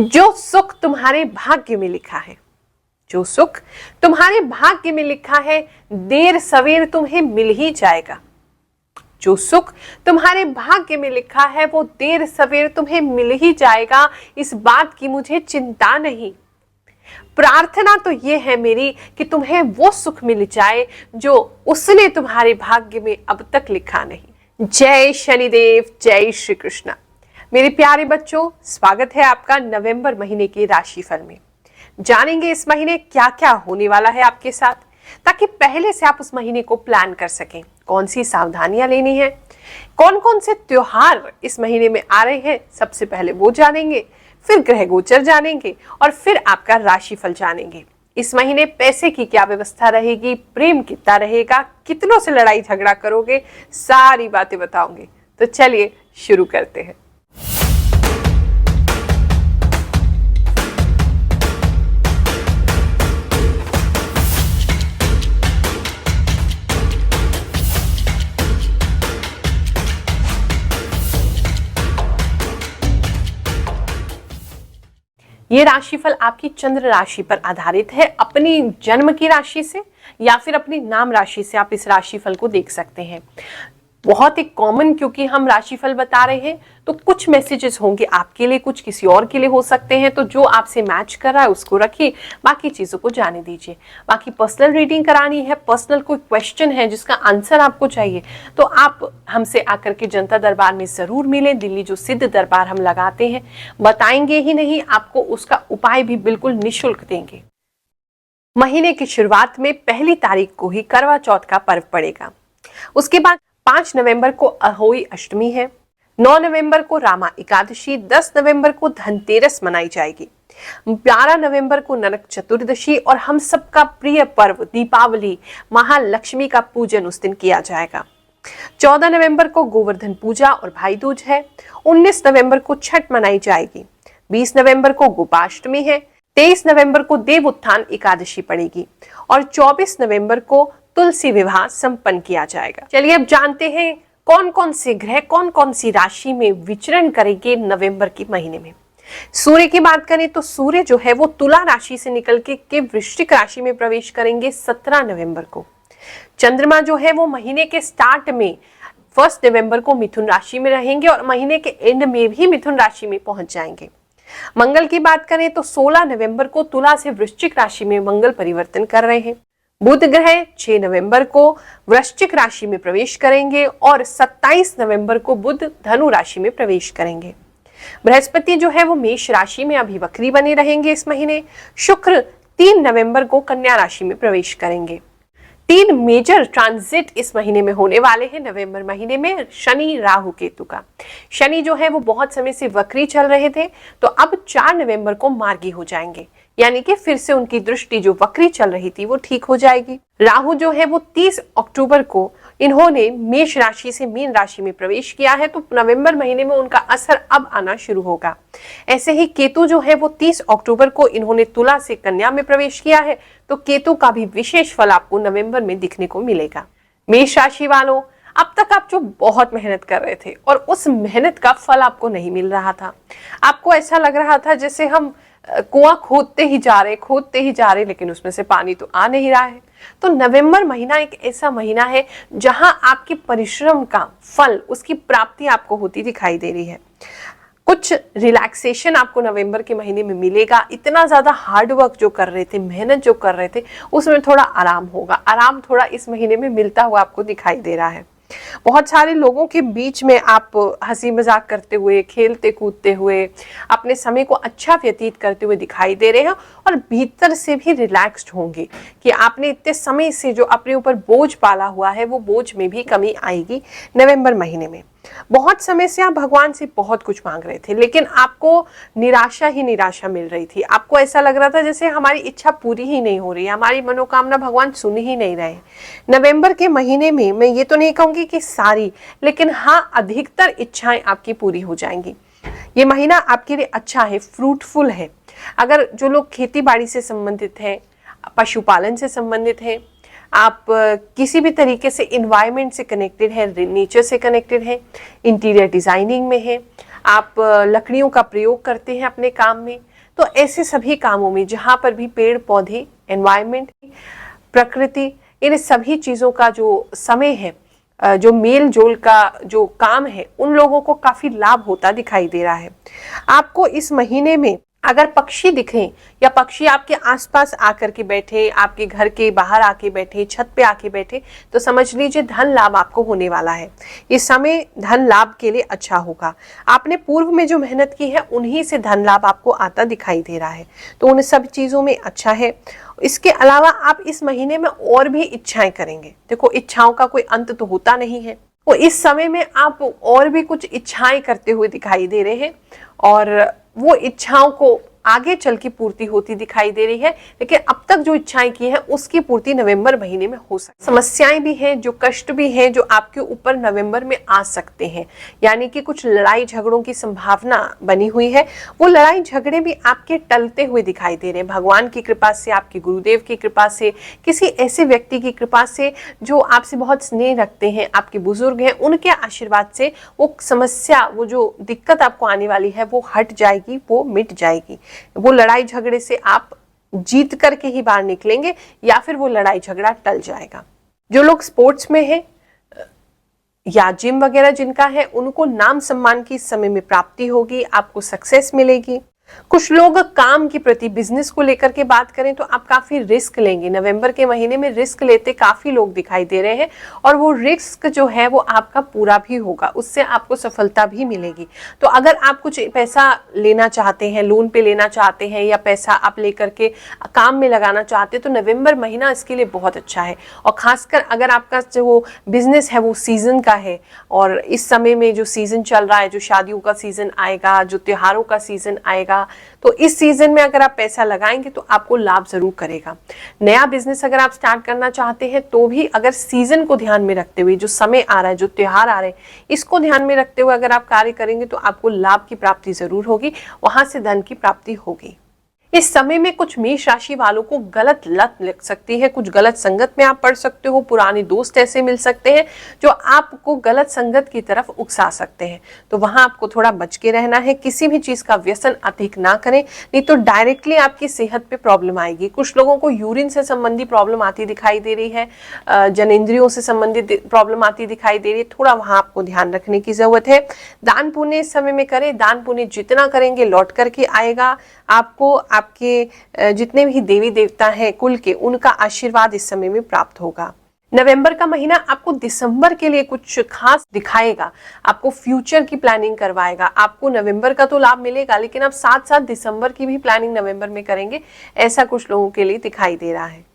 जो सुख तुम्हारे भाग्य में लिखा है, जो सुख तुम्हारे भाग्य में लिखा है, देर सवेर तुम्हें मिल ही जाएगा। जो सुख तुम्हारे भाग्य में लिखा है वो देर सवेर तुम्हें मिल ही जाएगा, इस बात की मुझे चिंता नहीं। प्रार्थना तो ये है मेरी कि तुम्हें वो सुख मिल जाए जो उसने तुम्हारे भाग्य में अब तक लिखा नहीं। जय शनिदेव, जय श्री कृष्ण। मेरे प्यारे बच्चों, स्वागत है आपका नवंबर महीने के राशिफल में। जानेंगे इस महीने क्या क्या होने वाला है आपके साथ, ताकि पहले से आप उस महीने को प्लान कर सकें। कौन सी सावधानियां लेनी है, कौन कौन से त्योहार इस महीने में आ रहे हैं, सबसे पहले वो जानेंगे, फिर ग्रह गोचर जानेंगे और फिर आपका राशिफल जानेंगे। इस महीने पैसे की क्या व्यवस्था रहेगी, प्रेम कितना रहेगा, कितनों से लड़ाई झगड़ा करोगे, सारी बातें बताऊंगे। तो चलिए शुरू करते हैं। ये राशिफल आपकी चंद्र राशि पर आधारित है। अपनी जन्म की राशि से या फिर अपनी नाम राशि से आप इस राशिफल को देख सकते हैं। बहुत ही कॉमन, क्योंकि हम राशिफल बता रहे हैं तो कुछ मैसेजेस होंगे आपके लिए, कुछ किसी और के लिए हो सकते हैं। तो जो आपसे मैच कर रहा है उसको रखिए, बाकी चीजों को जाने दीजिए। बाकी पर्सनल रीडिंग करानी है, पर्सनल कोई क्वेश्चन है जिसका आंसर आपको चाहिए, तो आप हमसे आकर के जनता दरबार में जरूर मिलें। दिल्ली जो सिद्ध दरबार हम लगाते हैं, बताएंगे ही नहीं, आपको उसका उपाय भी बिल्कुल निःशुल्क देंगे। महीने की शुरुआत में 1 तारीख को ही करवा चौथ का पर्व पड़ेगा। उसके बाद 5 नवंबर को अहोई अष्टमी है, 9 नवंबर को रामा एकादशी, 10 नवंबर को धनतेरस मनाई जाएगी, 12 नवंबर को नरक चतुर्दशी और हम सबका प्रिय पर्व दीपावली, महालक्ष्मी का पूजन उस दिन किया जाएगा। 14 नवंबर को गोवर्धन पूजा और भाई दूज है, 19 नवंबर को छठ मनाई जाएगी, 20 नवंबर को गोपाष्टमी है, 23 नवंबर को देव उत्थान एकादशी पड़ेगी और 24 नवंबर को तुलसी विवाह संपन्न किया जाएगा। चलिए अब जानते हैं कौन कौन से ग्रह कौन कौन सी राशि में विचरण करेंगे नवंबर के महीने में। सूर्य की बात करें तो सूर्य जो है वो तुला राशि से निकल के वृश्चिक राशि में प्रवेश करेंगे 17 नवंबर को। चंद्रमा जो है वो महीने के स्टार्ट में 1 नवंबर को मिथुन राशि में रहेंगे और महीने के एंड में भी मिथुन राशि में पहुंच जाएंगे। मंगल की बात करें तो 16 नवंबर को तुला से वृश्चिक राशि में मंगल परिवर्तन कर रहे हैं। बुध ग्रह 6 नवंबर को वृश्चिक राशि में प्रवेश करेंगे और 27 नवंबर को बुध धनु राशि में प्रवेश करेंगे। बृहस्पति जो है वो मेष राशि में अभी वक्री बने रहेंगे इस महीने। शुक्र 3 नवंबर को कन्या राशि में प्रवेश करेंगे। 3 मेजर ट्रांजिट इस महीने में होने वाले हैं नवंबर महीने में, शनि राहु केतु का। शनि जो है वो बहुत समय से वक्री चल रहे थे, तो अब 4 नवंबर को मार्गी हो जाएंगे, यानी कि फिर से उनकी दृष्टि जो वक्री चल रही थी वो ठीक हो जाएगी। राहु जो है वो 30 अक्टूबर को इन्होंने मेष राशि से मीन राशि में प्रवेश किया है, तो नवंबर महीने में उनका असर अब आना शुरू होगा। ऐसे ही केतु जो है वो 30 अक्टूबर को इन्होंने तुला से कन्या में प्रवेश किया है, तो केतु का भी विशेष फल आपको नवंबर में दिखने को मिलेगा। मेष राशि वालों, अब तक आप जो बहुत मेहनत कर रहे थे और उस मेहनत का फल आपको नहीं मिल रहा था, आपको ऐसा लग रहा था जैसे हम कुआं खोदते ही जा रहे, लेकिन उसमें से पानी तो आ नहीं रहा है। तो नवंबर महीना एक ऐसा महीना है जहां आपके परिश्रम का फल, उसकी प्राप्ति आपको होती दिखाई दे रही है। कुछ रिलैक्सेशन आपको नवंबर के महीने में मिलेगा। इतना ज्यादा हार्ड वर्क जो कर रहे थे, मेहनत जो कर रहे थे, उसमें थोड़ा आराम होगा। आराम थोड़ा इस महीने में मिलता हुआ आपको दिखाई दे रहा है। बहुत सारे लोगों के बीच में आप हंसी मजाक करते हुए, खेलते कूदते हुए, अपने समय को अच्छा व्यतीत करते हुए दिखाई दे रहे हैं और भीतर से भी रिलैक्स्ड होंगे कि आपने इतने समय से जो अपने ऊपर बोझ पाला हुआ है वो बोझ में भी कमी आएगी नवंबर महीने में। बहुत समय से आप भगवान से बहुत कुछ मांग रहे थे, लेकिन आपको निराशा ही निराशा मिल रही थी। आपको ऐसा लग रहा था जैसे हमारी इच्छा पूरी ही नहीं हो रही है, हमारी मनोकामना भगवान सुन ही नहीं रहे। नवंबर के महीने में मैं ये तो नहीं कहूंगी कि सारी, लेकिन हाँ अधिकतर इच्छाएं आपकी पूरी हो जाएंगी। ये महीना आपके लिए अच्छा है, फ्रूटफुल है। अगर जो लोग खेती बाड़ी से संबंधित हैं, पशुपालन से संबंधित हैं, आप किसी भी तरीके से इन्वायरमेंट से कनेक्टेड है, नेचर से कनेक्टेड है, इंटीरियर डिजाइनिंग में है, आप लकड़ियों का प्रयोग करते हैं अपने काम में, तो ऐसे सभी कामों में जहाँ पर भी पेड़ पौधे, एनवायरनमेंट, प्रकृति, इन सभी चीज़ों का जो समय है, जो मेल जोल का जो काम है, उन लोगों को काफ़ी लाभ होता दिखाई दे रहा है। आपको इस महीने में अगर पक्षी दिखें या पक्षी आपके आसपास आकर के बैठे, आपके घर के बाहर आके बैठे, छत पे आके बैठे, तो समझ लीजिए धन लाभ आपको होने वाला है। ये समय धन लाभ के लिए अच्छा होगा। आपने पूर्व में जो मेहनत की है उन्हीं से धन लाभ आपको आता दिखाई दे रहा है, तो उन सब चीज़ों में अच्छा है। इसके अलावा आप इस महीने में और भी इच्छाएं करेंगे। देखो, इच्छाओं का कोई अंत तो होता नहीं है, तो इस समय में आप और भी कुछ इच्छाएं करते हुए दिखाई दे रहे हैं और वो इच्छाओं को आगे चल की पूर्ति होती दिखाई दे रही है। लेकिन अब तक जो इच्छाएं की है उसकी पूर्ति नवंबर महीने में हो सकती है। समस्याएं भी हैं, जो कष्ट भी हैं, जो आपके ऊपर नवंबर में आ सकते हैं, यानी कि कुछ लड़ाई झगड़ों की संभावना बनी हुई है। वो लड़ाई झगड़े भी आपके टलते हुए दिखाई दे रहे हैं, भगवान की कृपा से, आपके गुरुदेव की कृपा से, किसी ऐसे व्यक्ति की कृपा से जो आपसे बहुत स्नेह रखते हैं, आपके बुजुर्ग हैं, उनके आशीर्वाद से वो समस्या, वो जो दिक्कत आपको आने वाली है वो हट जाएगी, वो मिट जाएगी। वो लड़ाई झगड़े से आप जीत करके ही बाहर निकलेंगे या फिर वो लड़ाई झगड़ा टल जाएगा। जो लोग स्पोर्ट्स में हैं या जिम वगैरह जिनका है, उनको नाम सम्मान की इस समय में प्राप्ति होगी, आपको सक्सेस मिलेगी। कुछ लोग काम के प्रति, बिजनेस को लेकर के बात करें तो आप काफी रिस्क लेंगे। नवंबर के महीने में रिस्क लेते काफी लोग दिखाई दे रहे हैं और वो रिस्क जो है वो आपका पूरा भी होगा, उससे आपको सफलता भी मिलेगी। तो अगर आप कुछ पैसा लेना चाहते हैं, लोन पे लेना चाहते हैं या पैसा आप लेकर के काम में लगाना चाहते हैं, तो नवंबर महीना इसके लिए बहुत अच्छा है। और खासकर अगर आपका जो बिजनेस है वो सीजन का है और इस समय में जो सीजन चल रहा है, जो शादियों का सीजन आएगा, जो त्योहारों का सीजन आएगा, तो इस सीजन में अगर आप पैसा लगाएंगे तो आपको लाभ जरूर करेगा। नया बिजनेस अगर आप स्टार्ट करना चाहते हैं तो भी अगर सीजन को ध्यान में रखते हुए, जो समय आ रहा है, जो त्योहार आ रहे हैं, इसको ध्यान में रखते हुए अगर आप कार्य करेंगे तो आपको लाभ की प्राप्ति जरूर होगी, वहां से धन की प्राप्ति होगी। इस समय में कुछ मेष राशि वालों को गलत लत लग सकती है, कुछ गलत संगत में आप पड़ सकते हो, पुराने दोस्त ऐसे मिल सकते हैं जो आपको गलत संगत की तरफ उकसा सकते हैं, तो वहां आपको थोड़ा बच के रहना है। किसी भी चीज का व्यसन अधिक ना करें, नहीं तो डायरेक्टली आपकी सेहत पे प्रॉब्लम आएगी। कुछ लोगों को यूरिन से संबंधी प्रॉब्लम आती दिखाई दे रही है, जनेंद्रियों से संबंधित प्रॉब्लम आती दिखाई दे रही है, थोड़ा वहां आपको ध्यान रखने की जरूरत है। दान पुण्य इस समय में करें, दान पुण्य जितना करेंगे लौट करके आएगा आपको। आपके जितने भी देवी देवता हैं कुल के, उनका आशीर्वाद इस समय में प्राप्त होगा। नवंबर का महीना आपको दिसंबर के लिए कुछ खास दिखाएगा, आपको फ्यूचर की प्लानिंग करवाएगा। आपको नवंबर का तो लाभ मिलेगा, लेकिन आप साथ साथ दिसंबर की भी प्लानिंग नवंबर में करेंगे, ऐसा कुछ लोगों के लिए दिखाई दे रहा है।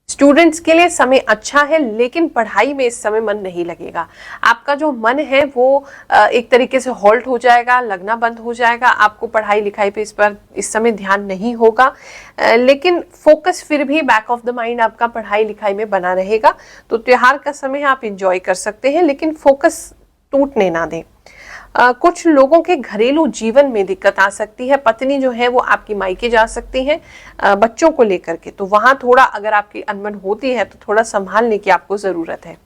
स्टूडेंट्स के लिए समय अच्छा है, लेकिन पढ़ाई में इस समय मन नहीं लगेगा। आपका जो मन है वो एक तरीके से हॉल्ट हो जाएगा, लगना बंद हो जाएगा। आपको पढ़ाई लिखाई पे इस समय ध्यान नहीं होगा, लेकिन फोकस फिर भी बैक ऑफ द माइंड आपका पढ़ाई लिखाई में बना रहेगा। तो त्योहार का समय आप इंजॉय कर सकते हैं, लेकिन फोकस टूटने ना दें। कुछ लोगों के घरेलू जीवन में दिक्कत आ सकती है, पत्नी जो है वो आपकी मायके जा सकती है बच्चों को लेकर के, तो वहां थोड़ा अगर आपकी अनबन होती है तो थोड़ा संभालने की आपको जरूरत है।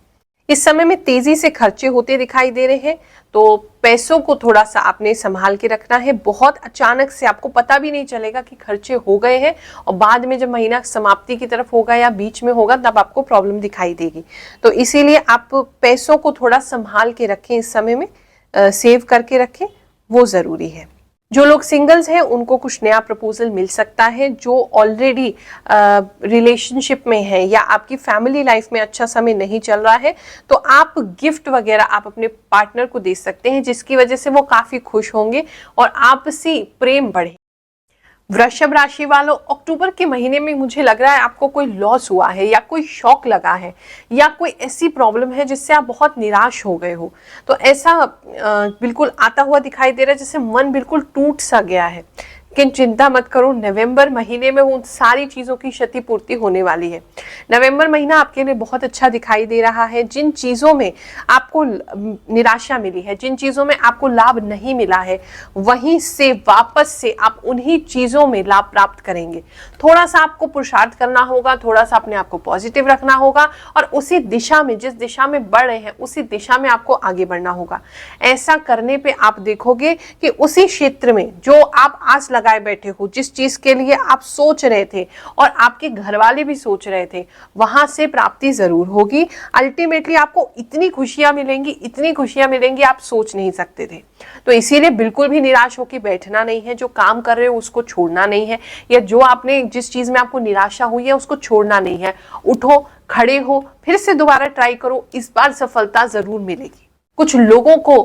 इस समय में तेजी से खर्चे होते दिखाई दे रहे हैं, तो पैसों को थोड़ा सा आपने संभाल के रखना है। बहुत अचानक से आपको पता भी नहीं चलेगा कि खर्चे हो गए हैं, और बाद में जब महीना समाप्ति की तरफ होगा या बीच में होगा तब आपको प्रॉब्लम दिखाई देगी। तो इसीलिए आप पैसों को थोड़ा संभाल के रखें, इस समय में सेव करके रखें, वो जरूरी है। जो लोग सिंगल्स हैं उनको कुछ नया प्रपोजल मिल सकता है। जो ऑलरेडी रिलेशनशिप में है या आपकी फैमिली लाइफ में अच्छा समय नहीं चल रहा है, तो आप गिफ्ट वगैरह आप अपने पार्टनर को दे सकते हैं, जिसकी वजह से वो काफी खुश होंगे और आपसी प्रेम बढ़े। वृषभ राशि वालों, अक्टूबर के महीने में मुझे लग रहा है आपको कोई लॉस हुआ है या कोई शॉक लगा है या कोई ऐसी प्रॉब्लम है जिससे आप बहुत निराश हो गए हो, तो ऐसा बिल्कुल आता हुआ दिखाई दे रहा है, जैसे मन बिल्कुल टूट सा गया है। लेकिन चिंता मत करो, नवंबर महीने में उन सारी चीजों की क्षतिपूर्ति होने वाली है। नवंबर महीना आपके लिए बहुत अच्छा दिखाई दे रहा है। जिन चीजों में आपको निराशा मिली है, जिन चीजों में आपको लाभ नहीं मिला है, वहीं से वापस से आप उन्हीं चीजों में लाभ प्राप्त करेंगे। थोड़ा सा आपको पुरुषार्थ करना होगा, थोड़ा सा अपने आप को पॉजिटिव रखना होगा और उसी दिशा में, जिस दिशा में बढ़ रहे हैं उसी दिशा में आपको आगे बढ़ना होगा। ऐसा करने पे आप देखोगे कि उसी क्षेत्र में जो आप आस लगाए बैठे हो, जिस चीज के लिए आप सोच रहे थे और आपके घर वाले भी सोच रहे थे, वहां से प्राप्ति जरूर होगी। अल्टीमेटली आपको इतनी खुशियां मिलेंगी, इतनी खुशियां मिलेंगी आप सोच नहीं सकते थे। तो इसीलिए बिल्कुल भी निराश होकर बैठना नहीं है। जो काम कर रहे हो उसको छोड़ना नहीं है, या जो आपने जिस चीज में आपको निराशा हुई है उसको छोड़ना नहीं है। उठो, खड़े हो, फिर से दोबारा ट्राई करो, इस बार सफलता जरूर मिलेगी। कुछ लोगों को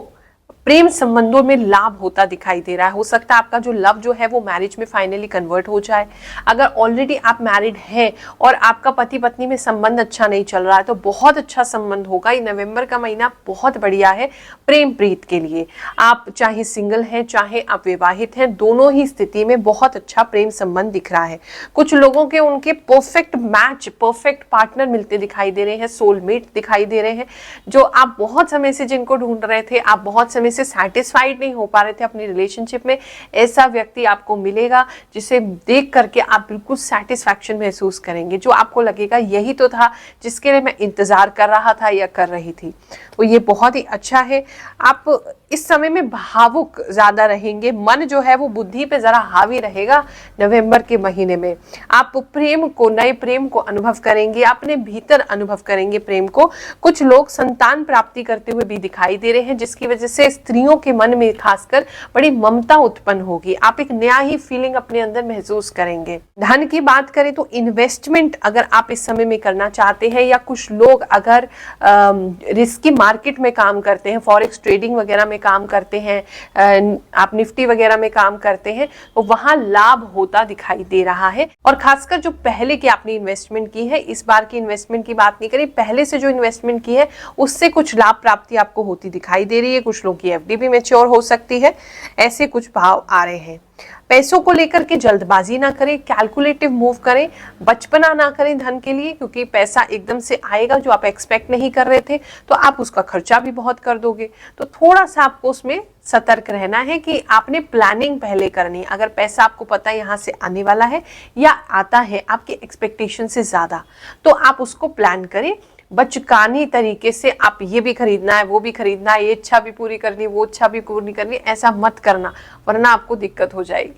प्रेम संबंधों में लाभ होता दिखाई दे रहा है। हो सकता है आपका जो लव जो है वो मैरिज में फाइनली कन्वर्ट हो जाए। अगर ऑलरेडी आप मैरिड हैं और आपका पति पत्नी में संबंध अच्छा नहीं चल रहा है तो बहुत अच्छा संबंध होगा। ये नवंबर का महीना बहुत बढ़िया है प्रेम प्रीत के लिए। आप चाहे सिंगल हैं चाहे आप विवाहित हैं, दोनों ही स्थिति में बहुत अच्छा प्रेम संबंध दिख रहा है। कुछ लोगों के उनके परफेक्ट मैच, परफेक्ट पार्टनर मिलते दिखाई दे रहे हैं, सोलमेट दिखाई दे रहे हैं। जो आप बहुत समय से जिनको ढूंढ रहे थे, आप बहुत समय से सैटिस्फाइड नहीं हो पा रहे थे अपनी रिलेशनशिप में, ऐसा व्यक्ति आपको मिलेगा जिसे देख करके आप बिल्कुल सैटिस्फैक्शन महसूस करेंगे। जो आपको लगेगा यही तो था जिसके लिए मैं इंतजार कर रहा था या कर रही थी। तो ये बहुत ही अच्छा है। आप इस समय में भावुक ज्यादा रहेंगे, मन जो है वो बुद्धि पे जरा हावी रहेगा। नवंबर के महीने में आप प्रेम को, नए प्रेम को अनुभव करेंगे, अपने भीतर अनुभव करेंगे प्रेम को। कुछ लोग संतान प्राप्ति करते हुए भी दिखाई दे रहे हैं, जिसकी वजह से स्त्रियों के मन में खासकर बड़ी ममता उत्पन्न होगी। आप एक नया ही फीलिंग अपने अंदर महसूस करेंगे। धन की बात करें तो इन्वेस्टमेंट अगर आप इस समय में करना चाहते हैं, या कुछ लोग अगर रिस्की मार्केट में काम करते हैं, फॉरेक्स ट्रेडिंग वगैरह में काम करते हैं, आप निफ्टी वगैरह में काम करते हैं, तो वहां लाभ होता दिखाई दे रहा है। और खासकर जो पहले की आपने इन्वेस्टमेंट की है, इस बार की इन्वेस्टमेंट की बात नहीं करें, पहले से जो इन्वेस्टमेंट की है उससे कुछ लाभ प्राप्ति आपको होती दिखाई दे रही है। कुछ लोगों की एफडी भी मैच्योर हो सकती है, ऐसे कुछ भाव आ रहे हैं। पैसों को लेकर के जल्दबाजी ना करें, कैलकुलेटिव मूव करें, बचपना ना करें धन के लिए, क्योंकि पैसा एकदम से आएगा जो आप एक्सपेक्ट नहीं कर रहे थे तो आप उसका खर्चा भी बहुत कर दोगे। तो थोड़ा सा आपको उसमें सतर्क रहना है कि आपने प्लानिंग पहले करनी। अगर पैसा आपको पता है यहाँ से आने वाला है या आता है आपके एक्सपेक्टेशन से ज्यादा, तो आप उसको प्लान करें। बचकानी तरीके से आप ये भी खरीदना है, वो भी खरीदना है, ये इच्छा भी पूरी करनी, वो इच्छा भी पूरी करनी, ऐसा मत करना, वरना आपको दिक्कत हो जाएगी।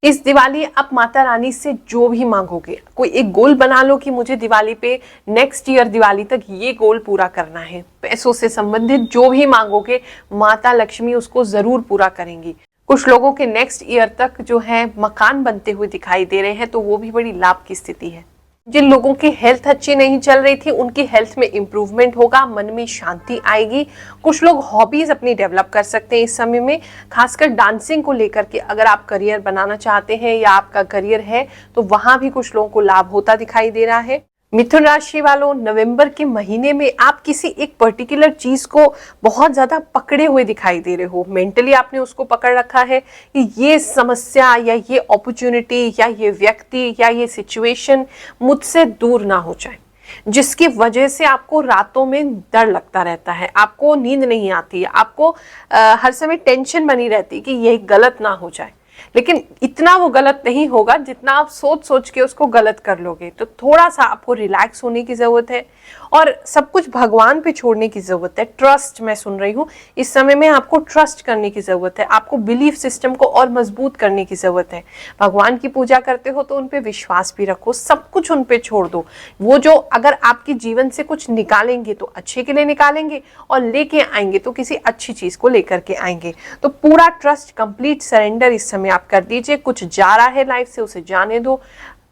इस दिवाली आप माता रानी से जो भी मांगोगे, कोई एक गोल बना लो कि मुझे दिवाली पे, नेक्स्ट ईयर दिवाली तक ये गोल पूरा करना है। पैसों से संबंधित जो भी मांगोगे माता लक्ष्मी उसको जरूर पूरा करेंगी। कुछ लोगों के नेक्स्ट ईयर तक जो है मकान बनते हुए दिखाई दे रहे हैं, तो वो भी बड़ी लाभ की स्थिति है। जिन लोगों की हेल्थ अच्छी नहीं चल रही थी उनकी हेल्थ में इंप्रूवमेंट होगा, मन में शांति आएगी। कुछ लोग हॉबीज अपनी डेवलप कर सकते हैं इस समय में, खासकर डांसिंग को लेकर के। अगर आप करियर बनाना चाहते हैं या आपका करियर है तो वहां भी कुछ लोगों को लाभ होता दिखाई दे रहा है। मिथुन राशि वालों, नवंबर के महीने में आप किसी एक पर्टिकुलर चीज को बहुत ज्यादा पकड़े हुए दिखाई दे रहे हो। मेंटली आपने उसको पकड़ रखा है कि ये समस्या या ये अपॉर्चुनिटी या ये व्यक्ति या ये सिचुएशन मुझसे दूर ना हो जाए, जिसकी वजह से आपको रातों में डर लगता रहता है, आपको नींद नहीं आती है, आपको हर समय टेंशन बनी रहती है कि ये गलत ना हो जाए। लेकिन इतना वो गलत नहीं होगा जितना आप सोच सोच के उसको गलत कर लोगे। तो थोड़ा सा आपको रिलैक्स होने की जरूरत है और सब कुछ भगवान पे छोड़ने की जरूरत है। ट्रस्ट, मैं सुन रही हूँ इस समय में आपको ट्रस्ट करने की जरूरत है, आपको बिलीफ सिस्टम को और मजबूत करने की जरूरत है। भगवान की पूजा करते हो तो उन पे विश्वास भी रखो, सब कुछ उन पे छोड़ दो। वो जो अगर आपके जीवन से कुछ निकालेंगे तो अच्छे के लिए निकालेंगे और लेके आएंगे तो किसी अच्छी चीज को लेकर के आएंगे। तो पूरा ट्रस्ट, कंप्लीट सरेंडर इस समय आप कर दीजिए। कुछ जा रहा है लाइफ से उसे जाने दो,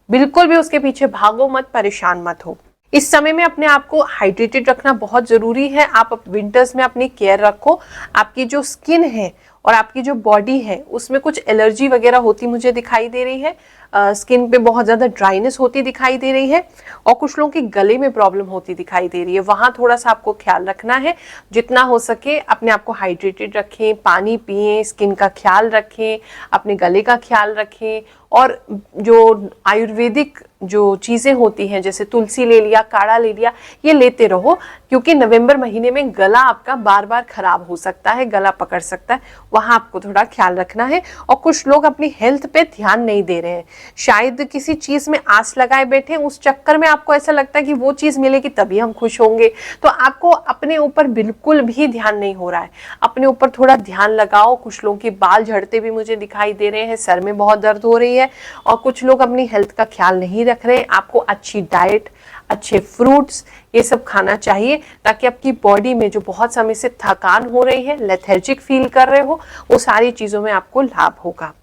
बिल्कुल भी उसके पीछे भागो मत, परेशान मत हो। इस समय में अपने आप को हाइड्रेटेड रखना बहुत जरूरी है। आप विंटर्स में अपनी केयर रखो। आपकी जो स्किन है और आपकी जो बॉडी है उसमें कुछ एलर्जी वगैरह होती मुझे दिखाई दे रही है, स्किन पे बहुत ज़्यादा ड्राइनेस होती दिखाई दे रही है, और कुछ लोगों के गले में प्रॉब्लम होती दिखाई दे रही है। वहाँ थोड़ा सा आपको ख्याल रखना है, जितना हो सके अपने आप को हाइड्रेटेड रखें, पानी पिएं, स्किन का ख्याल रखें, अपने गले का ख्याल रखें, और जो आयुर्वेदिक जो चीज़ें होती हैं जैसे तुलसी ले लिया, काढ़ा ले लिया, ये लेते रहो, क्योंकि नवंबर महीने में गला आपका बार बार खराब हो सकता है, गला पकड़ सकता है, वहाँ आपको थोड़ा ख्याल रखना है। और कुछ लोग अपनी हेल्थ पे ध्यान नहीं दे रहे हैं, शायद किसी चीज़ में आस लगाए बैठे, उस चक्कर में आपको ऐसा लगता है कि वो चीज़ मिलेगी तभी हम खुश होंगे, तो आपको अपने ऊपर बिल्कुल भी ध्यान नहीं हो रहा है। अपने ऊपर थोड़ा ध्यान लगाओ। कुछ लोगों के बाल झड़ते भी मुझे दिखाई दे रहे हैं, सर में बहुत दर्द हो रही है, और कुछ लोग अपनी हेल्थ का ख्याल नहीं रख रहे हैं। आपको अच्छी डाइट, अच्छे फ्रूट्स, ये सब खाना चाहिए, ताकि आपकी बॉडी में जो बहुत समय से थकान हो रही है, लेथर्जिक फील कर रहे हो, वो सारी चीज़ों में आपको लाभ होगा।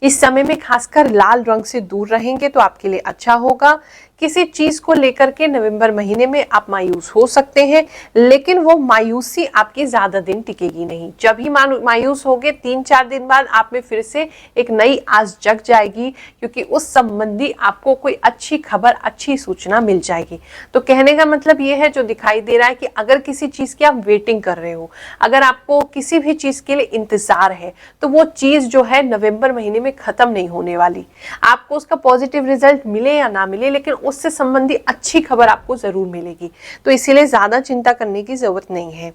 इस समय में खासकर लाल रंग से दूर रहेंगे तो आपके लिए अच्छा होगा। किसी चीज को लेकर के नवंबर महीने में आप मायूस हो सकते हैं, लेकिन वो मायूसी आपकी ज्यादा दिन टिकेगी नहीं। जब ही मायूस होगे 3-4 दिन बाद आप में फिर से एक नई आस जग जाएगी, क्योंकि उस संबंधी आपको कोई अच्छी खबर, अच्छी सूचना मिल जाएगी। तो कहने का मतलब ये है, जो दिखाई दे रहा है कि अगर किसी चीज की आप वेटिंग कर रहे हो, अगर आपको किसी भी चीज के लिए इंतजार है, तो वो चीज जो है नवंबर महीने में खत्म नहीं होने वाली। आपको उसका पॉजिटिव रिजल्ट मिले या ना मिले, लेकिन उससे संबंधी अच्छी खबर आपको जरूर मिलेगी। तो इसीलिए ज्यादा चिंता करने की जरूरत नहीं है।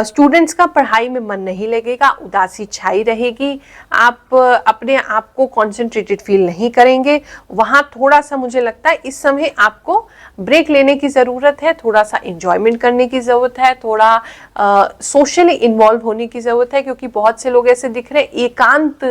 स्टूडेंट्स का पढ़ाई में मन नहीं लगेगा, उदासी छाई रहेगी, आप अपने आप को कॉन्सेंट्रेटेड फील नहीं करेंगे। वहाँ थोड़ा सा मुझे लगता है इस समय आपको ब्रेक लेने की ज़रूरत है, थोड़ा सा एंजॉयमेंट करने की ज़रूरत है, थोड़ा सोशली इन्वॉल्व होने की ज़रूरत है, क्योंकि बहुत से लोग ऐसे दिख रहे हैं एकांत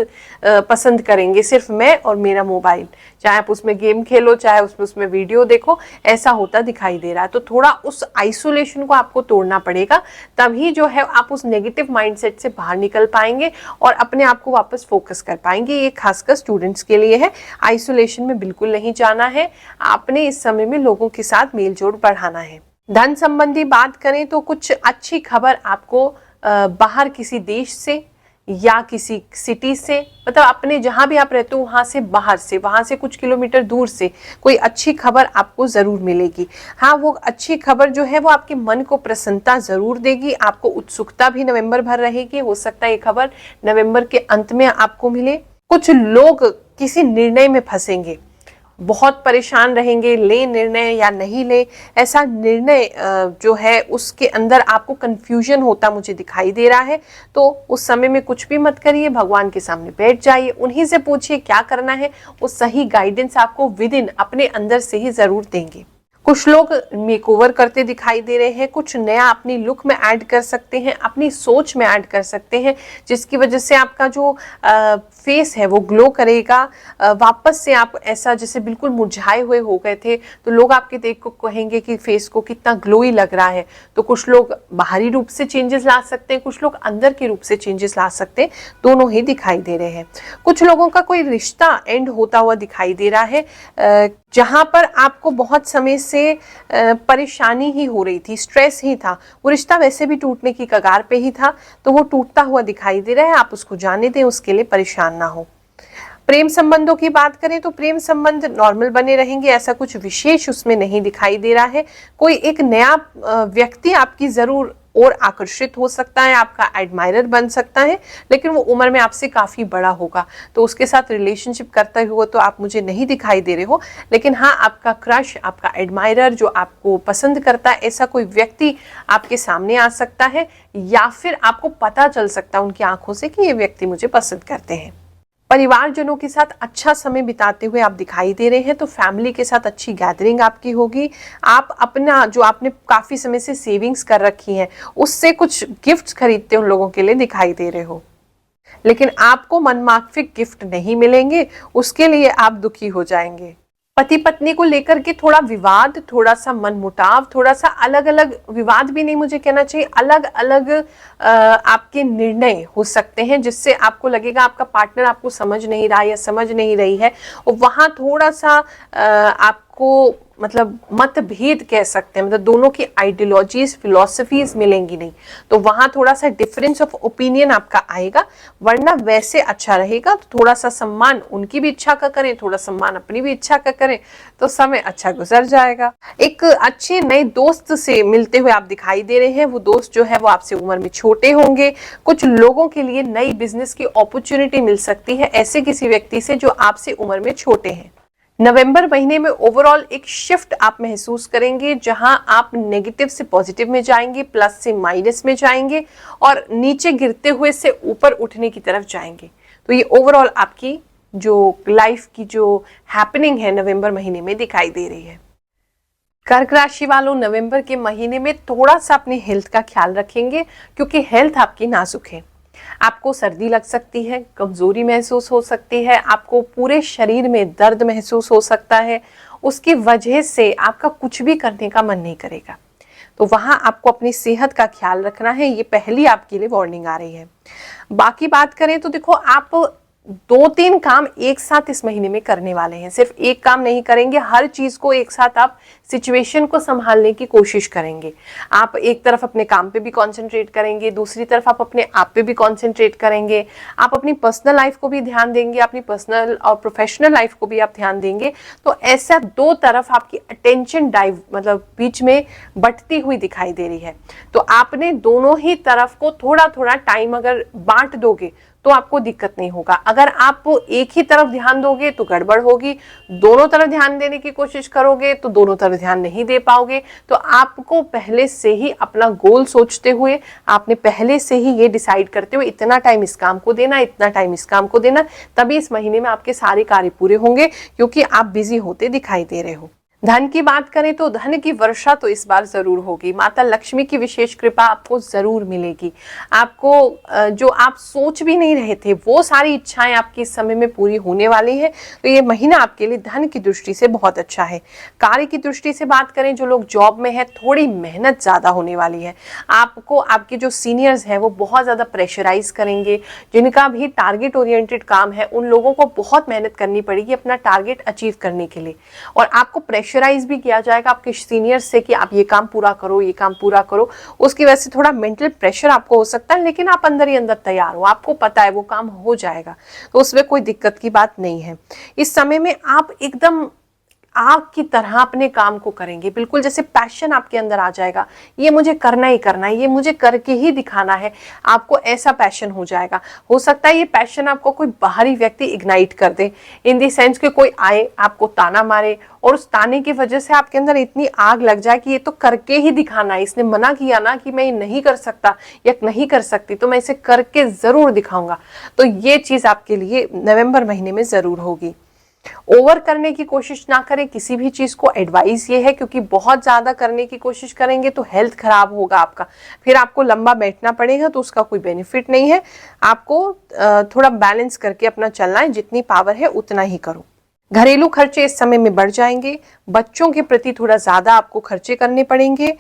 पसंद करेंगे, सिर्फ मैं और मेरा मोबाइल, चाहे आप उसमें गेम खेलो, चाहे उसमें वीडियो देखो, ऐसा होता दिखाई दे रहा है। तो थोड़ा उस आइसोलेशन को आपको तोड़ना पड़ेगा, तभी जो है आप उस नेगेटिव माइंडसेट से बाहर निकल पाएंगे और अपने आप को वापस फोकस कर पाएंगे। ये खासकर स्टूडेंट्स के लिए है। आइसोलेशन में बिल्कुल नहीं जाना है, आपने इस समय में लोगों के साथ मेल जोल बढ़ाना है। धन संबंधी बात करें तो कुछ अच्छी खबर आपको बाहर किसी देश से या किसी सिटी से, मतलब अपने जहां भी आप रहते हो वहां से बाहर से, वहां से कुछ किलोमीटर दूर से कोई अच्छी खबर आपको जरूर मिलेगी। हाँ, वो अच्छी खबर जो है वो आपके मन को प्रसन्नता जरूर देगी, आपको उत्सुकता भी नवंबर भर रहेगी। हो सकता है ये खबर नवंबर के अंत में आपको मिले। कुछ लोग किसी निर्णय में फंसेंगे, बहुत परेशान रहेंगे, ले निर्णय या नहीं ले, ऐसा निर्णय जो है उसके अंदर आपको कंफ्यूजन होता मुझे दिखाई दे रहा है। तो उस समय में कुछ भी मत करिए, भगवान के सामने बैठ जाइए, उन्हीं से पूछिए क्या करना है, वो सही गाइडेंस आपको विद इन अपने अंदर से ही जरूर देंगे। कुछ लोग मेकओवर करते दिखाई दे रहे हैं, कुछ नया अपनी लुक में ऐड कर सकते हैं, अपनी सोच में ऐड कर सकते हैं, जिसकी वजह से आपका जो फेस है वो ग्लो करेगा। वापस से आप ऐसा जैसे बिल्कुल मुरझाए हुए हो गए थे, तो लोग आपके देख को कहेंगे कि फेस को कितना ग्लोई लग रहा है। तो कुछ लोग बाहरी रूप से चेंजेस ला सकते हैं, कुछ लोग अंदर के रूप से चेंजेस ला सकते हैं, दोनों ही दिखाई दे रहे हैं। कुछ लोगों का कोई रिश्ता एंड होता हुआ दिखाई दे रहा है, जहां पर आपको बहुत समय से परेशानी ही हो रही थी, स्ट्रेस ही था, वो रिश्ता वैसे भी टूटने की कगार पे ही था, तो वो टूटता हुआ दिखाई दे रहा है। आप उसको जाने दें, उसके लिए परेशान ना हो। प्रेम संबंधों की बात करें तो प्रेम संबंध नॉर्मल बने रहेंगे, ऐसा कुछ विशेष उसमें नहीं दिखाई दे रहा है। कोई एक नया व्यक्ति आपकी जरूर और आकर्षित हो सकता है, आपका एडमायरर बन सकता है, लेकिन वो उम्र में आपसे काफी बड़ा होगा, तो उसके साथ रिलेशनशिप करते हुए तो आप मुझे नहीं दिखाई दे रहे हो। लेकिन हाँ, आपका क्रश, आपका एडमायरर जो आपको पसंद करता है, ऐसा कोई व्यक्ति आपके सामने आ सकता है, या फिर आपको पता चल सकता है उनकी आंखों से कि ये व्यक्ति मुझे पसंद करते हैं। परिवारजनों के साथ अच्छा समय बिताते हुए आप दिखाई दे रहे हैं, तो फैमिली के साथ अच्छी गैदरिंग आपकी होगी। आप अपना जो आपने काफी समय से सेविंग्स कर रखी हैं, उससे कुछ गिफ्ट्स खरीदते उन लोगों के लिए दिखाई दे रहे हो, लेकिन आपको मनमाफिक गिफ्ट नहीं मिलेंगे, उसके लिए आप दुखी हो जाएंगे। पति पत्नी को लेकर के थोड़ा विवाद, थोड़ा सा मनमुटाव, थोड़ा सा अलग अलग, विवाद भी नहीं मुझे कहना चाहिए, अलग अलग आपके निर्णय हो सकते हैं, जिससे आपको लगेगा आपका पार्टनर आपको समझ नहीं रहा या समझ नहीं रही है, और वहां थोड़ा सा आप आपको मतलब मतभेद कह सकते हैं, मतलब दोनों की आइडियोलॉजीज फिलॉसफीज मिलेंगी नहीं, तो वहां थोड़ा सा डिफरेंस ऑफ ओपिनियन आपका आएगा। वरना वैसे अच्छा रहेगा, तो थोड़ा सा सम्मान उनकी भी इच्छा का करें, थोड़ा सम्मान अपनी भी इच्छा का करें, तो समय अच्छा गुजर जाएगा। एक अच्छे नए दोस्त से मिलते हुए आप दिखाई दे रहे हैं। वो दोस्त जो है वो आपसे उम्र में छोटे होंगे। कुछ लोगों के लिए नई बिजनेस की अपॉर्चुनिटी मिल सकती है ऐसे किसी व्यक्ति से जो आपसे उम्र में छोटे हैं। नवंबर महीने में ओवरऑल एक शिफ्ट आप महसूस करेंगे, जहां आप नेगेटिव से पॉजिटिव में जाएंगे, प्लस से माइनस में जाएंगे और नीचे गिरते हुए से ऊपर उठने की तरफ जाएंगे। तो ये ओवरऑल आपकी जो लाइफ की जो हैपनिंग है नवंबर महीने में दिखाई दे रही है। कर्क राशि वालों, नवंबर के महीने में थोड़ा सा अपनी हेल्थ का ख्याल रखेंगे, क्योंकि हेल्थ आपकी नाजुक है। आपको सर्दी लग सकती है, कमजोरी महसूस हो सकती है, आपको पूरे शरीर में दर्द महसूस हो सकता है। उसकी वजह से आपका कुछ भी करने का मन नहीं करेगा, तो वहां आपको अपनी सेहत का ख्याल रखना है। ये पहली आपके लिए वार्निंग आ रही है। बाकी बात करें तो देखो, आप 2-3 काम एक साथ इस महीने में करने वाले हैं। सिर्फ एक काम नहीं करेंगे, हर चीज को एक साथ आप सिचुएशन को संभालने की कोशिश करेंगे। आप एक तरफ अपने काम पे भी कंसंट्रेट करेंगे, दूसरी तरफ आप अपने आप पे भी कंसंट्रेट करेंगे। आप अपनी पर्सनल लाइफ को भी ध्यान देंगे, अपनी पर्सनल और प्रोफेशनल लाइफ को भी आप ध्यान देंगे। तो ऐसा दो तरफ आपकी अटेंशन डाइव मतलब बीच में बंटती हुई दिखाई दे रही है। तो आपने दोनों ही तरफ को थोड़ा थोड़ा टाइम अगर बांट दोगे तो आपको दिक्कत नहीं होगा। अगर आप एक ही तरफ ध्यान दोगे तो गड़बड़ होगी, दोनों तरफ ध्यान देने की कोशिश करोगे तो दोनों तरफ ध्यान नहीं दे पाओगे। तो आपको पहले से ही अपना गोल सोचते हुए, आपने पहले से ही ये डिसाइड करते हुए इतना टाइम इस काम को देना, इतना टाइम इस काम को देना, तभी इस महीने में आपके सारे कार्य पूरे होंगे, क्योंकि आप बिजी होते दिखाई दे रहे हो। धन की बात करें तो धन की वर्षा तो इस बार जरूर होगी। माता लक्ष्मी की विशेष कृपा आपको जरूर मिलेगी। आपको जो आप सोच भी नहीं रहे थे वो सारी इच्छाएं आपकी इस समय में पूरी होने वाली है। तो ये महीना आपके लिए धन की दृष्टि से बहुत अच्छा है। कार्य की दृष्टि से बात करें, जो लोग जॉब में है थोड़ी मेहनत ज्यादा होने वाली है। आपको आपके जो सीनियर्स हैं वो बहुत ज्यादा प्रेशराइज करेंगे। जिनका भी टारगेट ओरिएंटेड काम है उन लोगों को बहुत मेहनत करनी पड़ेगी अपना टारगेट अचीव करने के लिए। और आपको प्रेशराइज भी किया जाएगा आपके सीनियर्स से कि आप ये काम पूरा करो, ये काम पूरा करो। उसकी वजह से थोड़ा मेंटल प्रेशर आपको हो सकता है, लेकिन आप अंदर ही अंदर तैयार हो, आपको पता है वो काम हो जाएगा, तो उसमें कोई दिक्कत की बात नहीं है। इस समय में आप एकदम आग की तरह अपने काम को करेंगे, बिल्कुल जैसे पैशन आपके अंदर आ जाएगा, ये मुझे करना ही करना है, ये मुझे करके ही दिखाना है। आपको ऐसा पैशन हो जाएगा। हो सकता है ये पैशन आपको कोई बाहरी व्यक्ति इग्नाइट कर दे, इन दी सेंस कि कोई आए आपको ताना मारे और उस ताने की वजह से आपके अंदर इतनी आग लग जाए कि ये तो करके ही दिखाना है, इसने मना किया ना कि मैं ये नहीं कर सकता या नहीं कर सकती, तो मैं इसे करके जरूर दिखाऊंगा। तो ये चीज आपके लिए नवंबर महीने में जरूर होगी। ओवर करने की कोशिश ना करें किसी भी चीज को, एडवाइस ये है, क्योंकि बहुत ज्यादा करने की कोशिश करेंगे तो हेल्थ खराब होगा आपका, फिर आपको लंबा बैठना पड़ेगा, तो उसका कोई बेनिफिट नहीं है। आपको थोड़ा बैलेंस करके अपना चलना है, जितनी पावर है उतना ही करो। घरेलू खर्चे इस समय में बढ़ जाएंगे। बच्चों के प्रति थोड़ा ज्यादा आपको खर्चे करने पड़ेंगे,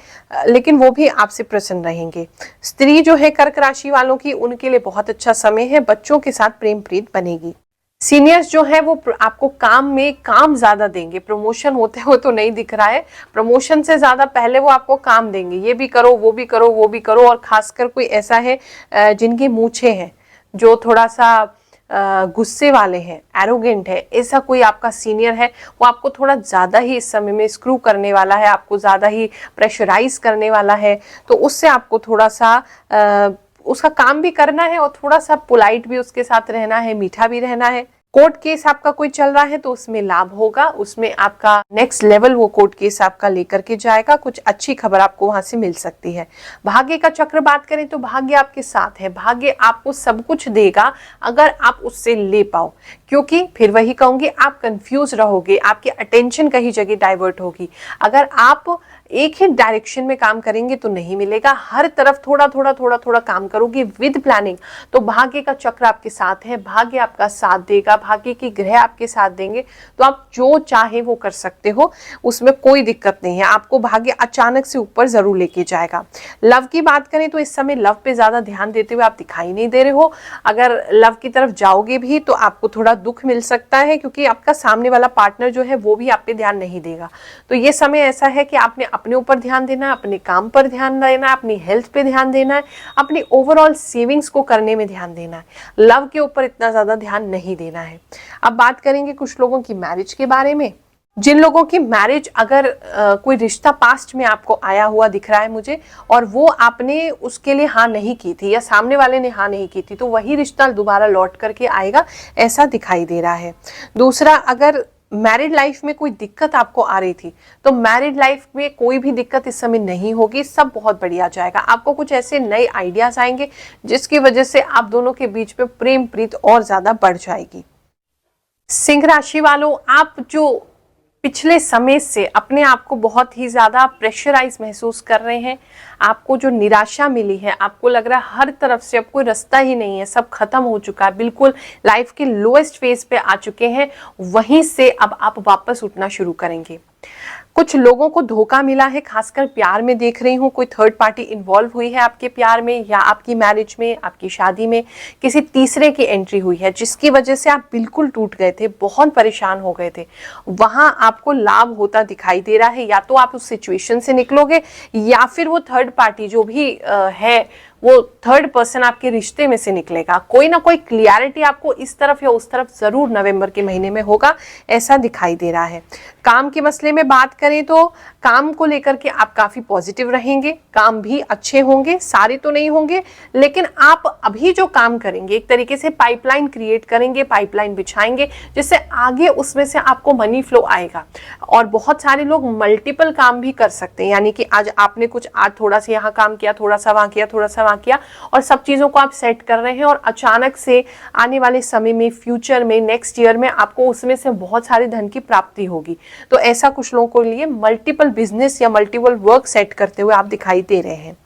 लेकिन वो भी आपसे प्रसन्न रहेंगे। स्त्री जो है कर्क राशि वालों की, उनके लिए बहुत अच्छा समय है। बच्चों के साथ प्रेम प्रीत बनेगी। सीनियर्स जो है वो आपको काम में काम ज्यादा देंगे। प्रमोशन होते हो तो नहीं दिख रहा है, प्रमोशन से ज्यादा पहले वो आपको काम देंगे, ये भी करो, वो भी करो, वो भी करो। और खासकर कोई ऐसा है जिनकी मूछें हैं, जो थोड़ा सा गुस्से वाले हैं, एरोगेंट है, ऐसा कोई आपका सीनियर है, वो आपको थोड़ा ज्यादा ही इस समय में स्क्रू करने वाला है, आपको ज्यादा ही प्रेशराइज करने वाला है। तो उससे आपको थोड़ा सा उसका काम भी करना है और थोड़ा सा पोलाइट भी उसके साथ रहना है, मीठा भी रहना है। कोर्ट केस आपका कोई चल रहा है तो उसमें लाभ होगा, उसमें आपका नेक्स्ट लेवल वो कोर्ट केस आपका लेकर के जाएगा, कुछ अच्छी खबर आपको वहां से मिल सकती है। भाग्य का चक्र बात करें तो भाग्य आपके साथ है, भाग्य आपको सब कुछ देगा अगर आप उससे ले पाओ, क्योंकि फिर वही कहूंगी आप कंफ्यूज रहोगे, आपकी अटेंशन कहीं जगह डाइवर्ट होगी। अगर आप एक ही डायरेक्शन में काम करेंगे तो नहीं मिलेगा, हर तरफ थोड़ा थोड़ा थोड़ा थोड़ा काम करोगे विद प्लानिंग तो भाग्य का चक्र आपके साथ है, भाग्य आपका साथ देगा, भाग्य की ग्रह आपके साथ देंगे, तो आप जो चाहे वो कर सकते हो, उसमें कोई दिक्कत नहीं है। आपको भाग्य अचानक से ऊपर जरूर लेके जाएगा। लव की बात करें तो इस समय लव पे ज्यादा ध्यान देते हुए आप दिखाई नहीं दे रहे हो। अगर लव की तरफ जाओगे भी तो आपको थोड़ा दुख मिल सकता है, क्योंकि आपका सामने वाला पार्टनर जो है वो भी आप पे ध्यान नहीं देगा। तो ये समय ऐसा है कि आपने अपने ऊपर ध्यान देना है, अपने काम पर ध्यान देना है, अपनी हेल्थ पे ध्यान देना है, अपनी ओवरऑल सेविंग्स को करने में ध्यान देना है। लव के ऊपर इतना ज्यादा ध्यान नहीं देना है। अब बात करेंगे कुछ लोगों की मैरिज के बारे में। जिन लोगों की मैरिज अगर कोई रिश्ता पास्ट में आपको आया हुआ दिख रहा है मुझे, और वो आपने उसके लिए हाँ नहीं की थी या सामने वाले ने हाँ नहीं की थी, तो वही रिश्ता दोबारा लौट करके आएगा, ऐसा दिखाई दे रहा है। दूसरा, अगर मैरिड लाइफ में कोई दिक्कत आपको आ रही थी तो मैरिड लाइफ में कोई भी दिक्कत इस समय नहीं होगी, सब बहुत बढ़िया जाएगा। आपको कुछ ऐसे नए आइडियाज आएंगे जिसकी वजह से आप दोनों के बीच में प्रेम प्रीत और ज्यादा बढ़ जाएगी। सिंह राशि वालों, आप जो पिछले समय से अपने आप को बहुत ही ज्यादा प्रेशराइज महसूस कर रहे हैं, आपको जो निराशा मिली है, आपको लग रहा है हर तरफ से अब कोई रास्ता ही नहीं है, सब खत्म हो चुका है, बिल्कुल लाइफ के लोएस्ट फेज पे आ चुके हैं, वहीं से अब आप वापस उठना शुरू करेंगे। कुछ लोगों को धोखा मिला है, खासकर प्यार में देख रही हूँ, कोई थर्ड पार्टी इन्वॉल्व हुई है आपके प्यार में या आपकी मैरिज में, आपकी शादी में किसी तीसरे की एंट्री हुई है, जिसकी वजह से आप बिल्कुल टूट गए थे, बहुत परेशान हो गए थे। वहां आपको लाभ होता दिखाई दे रहा है, या तो आप उस सिचुएशन से निकलोगे या फिर वो थर्ड पार्टी जो भी है वो थर्ड पर्सन आपके रिश्ते में से निकलेगा। कोई ना कोई क्लियरिटी आपको इस तरफ या उस तरफ जरूर नवंबर के महीने में होगा, ऐसा दिखाई दे रहा है। काम के मसले में बात करें तो काम को लेकर के आप काफी पॉजिटिव रहेंगे, काम भी अच्छे होंगे, सारे तो नहीं होंगे, लेकिन आप अभी जो काम करेंगे एक तरीके से पाइपलाइन क्रिएट करेंगे, पाइपलाइन बिछाएंगे, जिससे आगे उसमें से आपको मनी फ्लो आएगा। और बहुत सारे लोग मल्टीपल काम भी कर सकते हैं, यानी कि आज आपने कुछ आज थोड़ा सा यहाँ काम किया, थोड़ा सा वहां किया, थोड़ा सा वहां किया, और सब चीजों को आप सेट कर रहे हैं, और अचानक से आने वाले समय में, फ्यूचर में, नेक्स्ट ईयर में आपको उसमें से बहुत सारे धन की प्राप्ति होगी। तो ऐसा कुछ लोगों को लिए मल्टीपल बिजनेस या मल्टीपल वर्क सेट करते हुए आप दिखाई दे रहे हैं।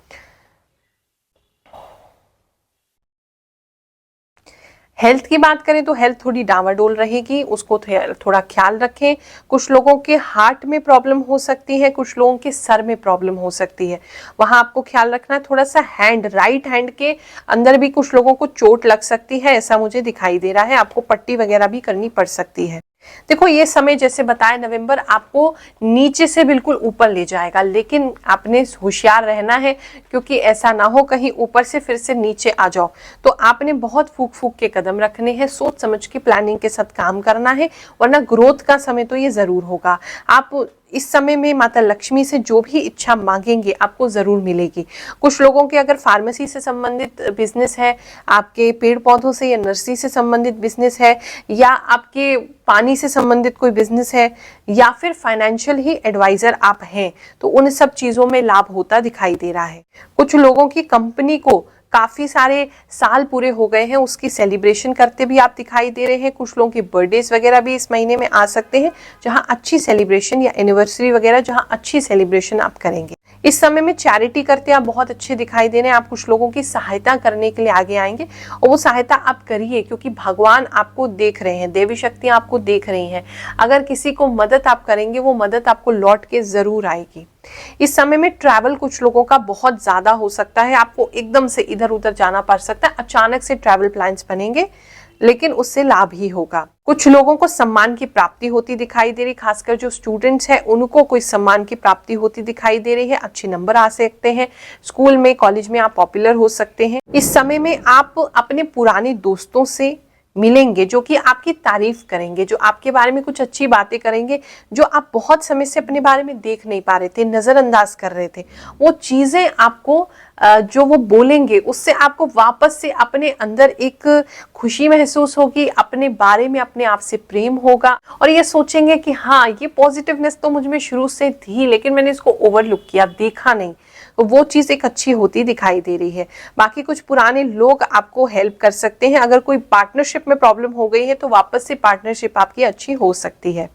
हेल्थ की बात करें तो हेल्थ थोड़ी डावाडोल रहेगी, उसको थोड़ा ख्याल रखें। कुछ लोगों के हार्ट में प्रॉब्लम हो सकती है, कुछ लोगों के सर में प्रॉब्लम हो सकती है, वहां आपको ख्याल रखना है। थोड़ा सा राइट हैंड के अंदर भी कुछ लोगों को चोट लग सकती है, ऐसा मुझे दिखाई दे रहा है, आपको पट्टी वगैरह भी करनी पड़ सकती है। देखो, ये समय जैसे बताया नवंबर आपको नीचे से बिल्कुल ऊपर ले जाएगा, लेकिन आपने होशियार रहना है, क्योंकि ऐसा ना हो कहीं ऊपर से फिर से नीचे आ जाओ। तो आपने बहुत फूक फूक के कदम रखने हैं, सोच समझ के प्लानिंग के साथ काम करना है, वरना ग्रोथ का समय तो ये जरूर होगा। आप इस समय में माता लक्ष्मी से जो भी इच्छा मांगेंगे आपको जरूर मिलेगी। कुछ लोगों के अगर फार्मेसी से संबंधित बिजनेस है, आपके पेड़ पौधों से या नर्सरी से संबंधित बिजनेस है, या आपके पानी से संबंधित कोई बिजनेस है, या फिर फाइनेंशियल ही एडवाइजर आप हैं, तो उन सब चीजों में लाभ होता दिखाई दे रहा है। कुछ लोगों की कंपनी को काफी सारे साल पूरे हो गए हैं, उसकी सेलिब्रेशन करते भी आप दिखाई दे रहे हैं। कुछ लोगों के बर्थडेज वगैरह भी इस महीने में आ सकते हैं, जहां अच्छी सेलिब्रेशन या एनिवर्सरी वगैरह जहां अच्छी सेलिब्रेशन आप करेंगे। इस समय में चैरिटी करते आप बहुत अच्छे दिखाई दे रहे हैं, आप कुछ लोगों की सहायता करने के लिए आगे आएंगे, और वो सहायता आप करिए, क्योंकि भगवान आपको देख रहे हैं, देवी शक्तियां आपको देख रही हैं। अगर किसी को मदद आप करेंगे, वो मदद आपको लौट के जरूर आएगी। इस समय में ट्रैवल कुछ लोगों का बहुत ज्यादा हो सकता है, आपको एकदम से इधर उधर जाना पड़ सकता है, अचानक से ट्रैवल प्लान्स बनेंगे, लेकिन उससे लाभ ही होगा। कुछ लोगों को सम्मान की प्राप्ति होती दिखाई दे रही, खासकर जो स्टूडेंट्स हैं उनको कोई सम्मान की प्राप्ति होती दिखाई दे रही है, अच्छे नंबर आ सकते हैं, स्कूल में कॉलेज में आप पॉपुलर हो सकते हैं। इस समय में आप अपने पुराने दोस्तों से मिलेंगे, जो कि आपकी तारीफ करेंगे, जो आपके बारे में कुछ अच्छी बातें करेंगे, जो आप बहुत समय से अपने बारे में देख नहीं पा रहे थे, नजरअंदाज कर रहे थे, वो चीजें आपको जो वो बोलेंगे उससे आपको वापस से अपने अंदर एक खुशी महसूस होगी, अपने बारे में अपने आप से प्रेम होगा, और ये सोचेंगे कि हाँ, ये पॉजिटिवनेस तो मुझ में शुरू से थी, लेकिन मैंने इसको ओवरलुक किया, देखा नहीं। तो वो चीज एक अच्छी होती दिखाई दे रही है। बाकी कुछ पुराने लोग आपको हेल्प कर सकते हैं, अगर कोई पार्टनरशिप में प्रॉब्लम हो गई है तो वापस से पार्टनरशिप आपकी अच्छी हो सकती है।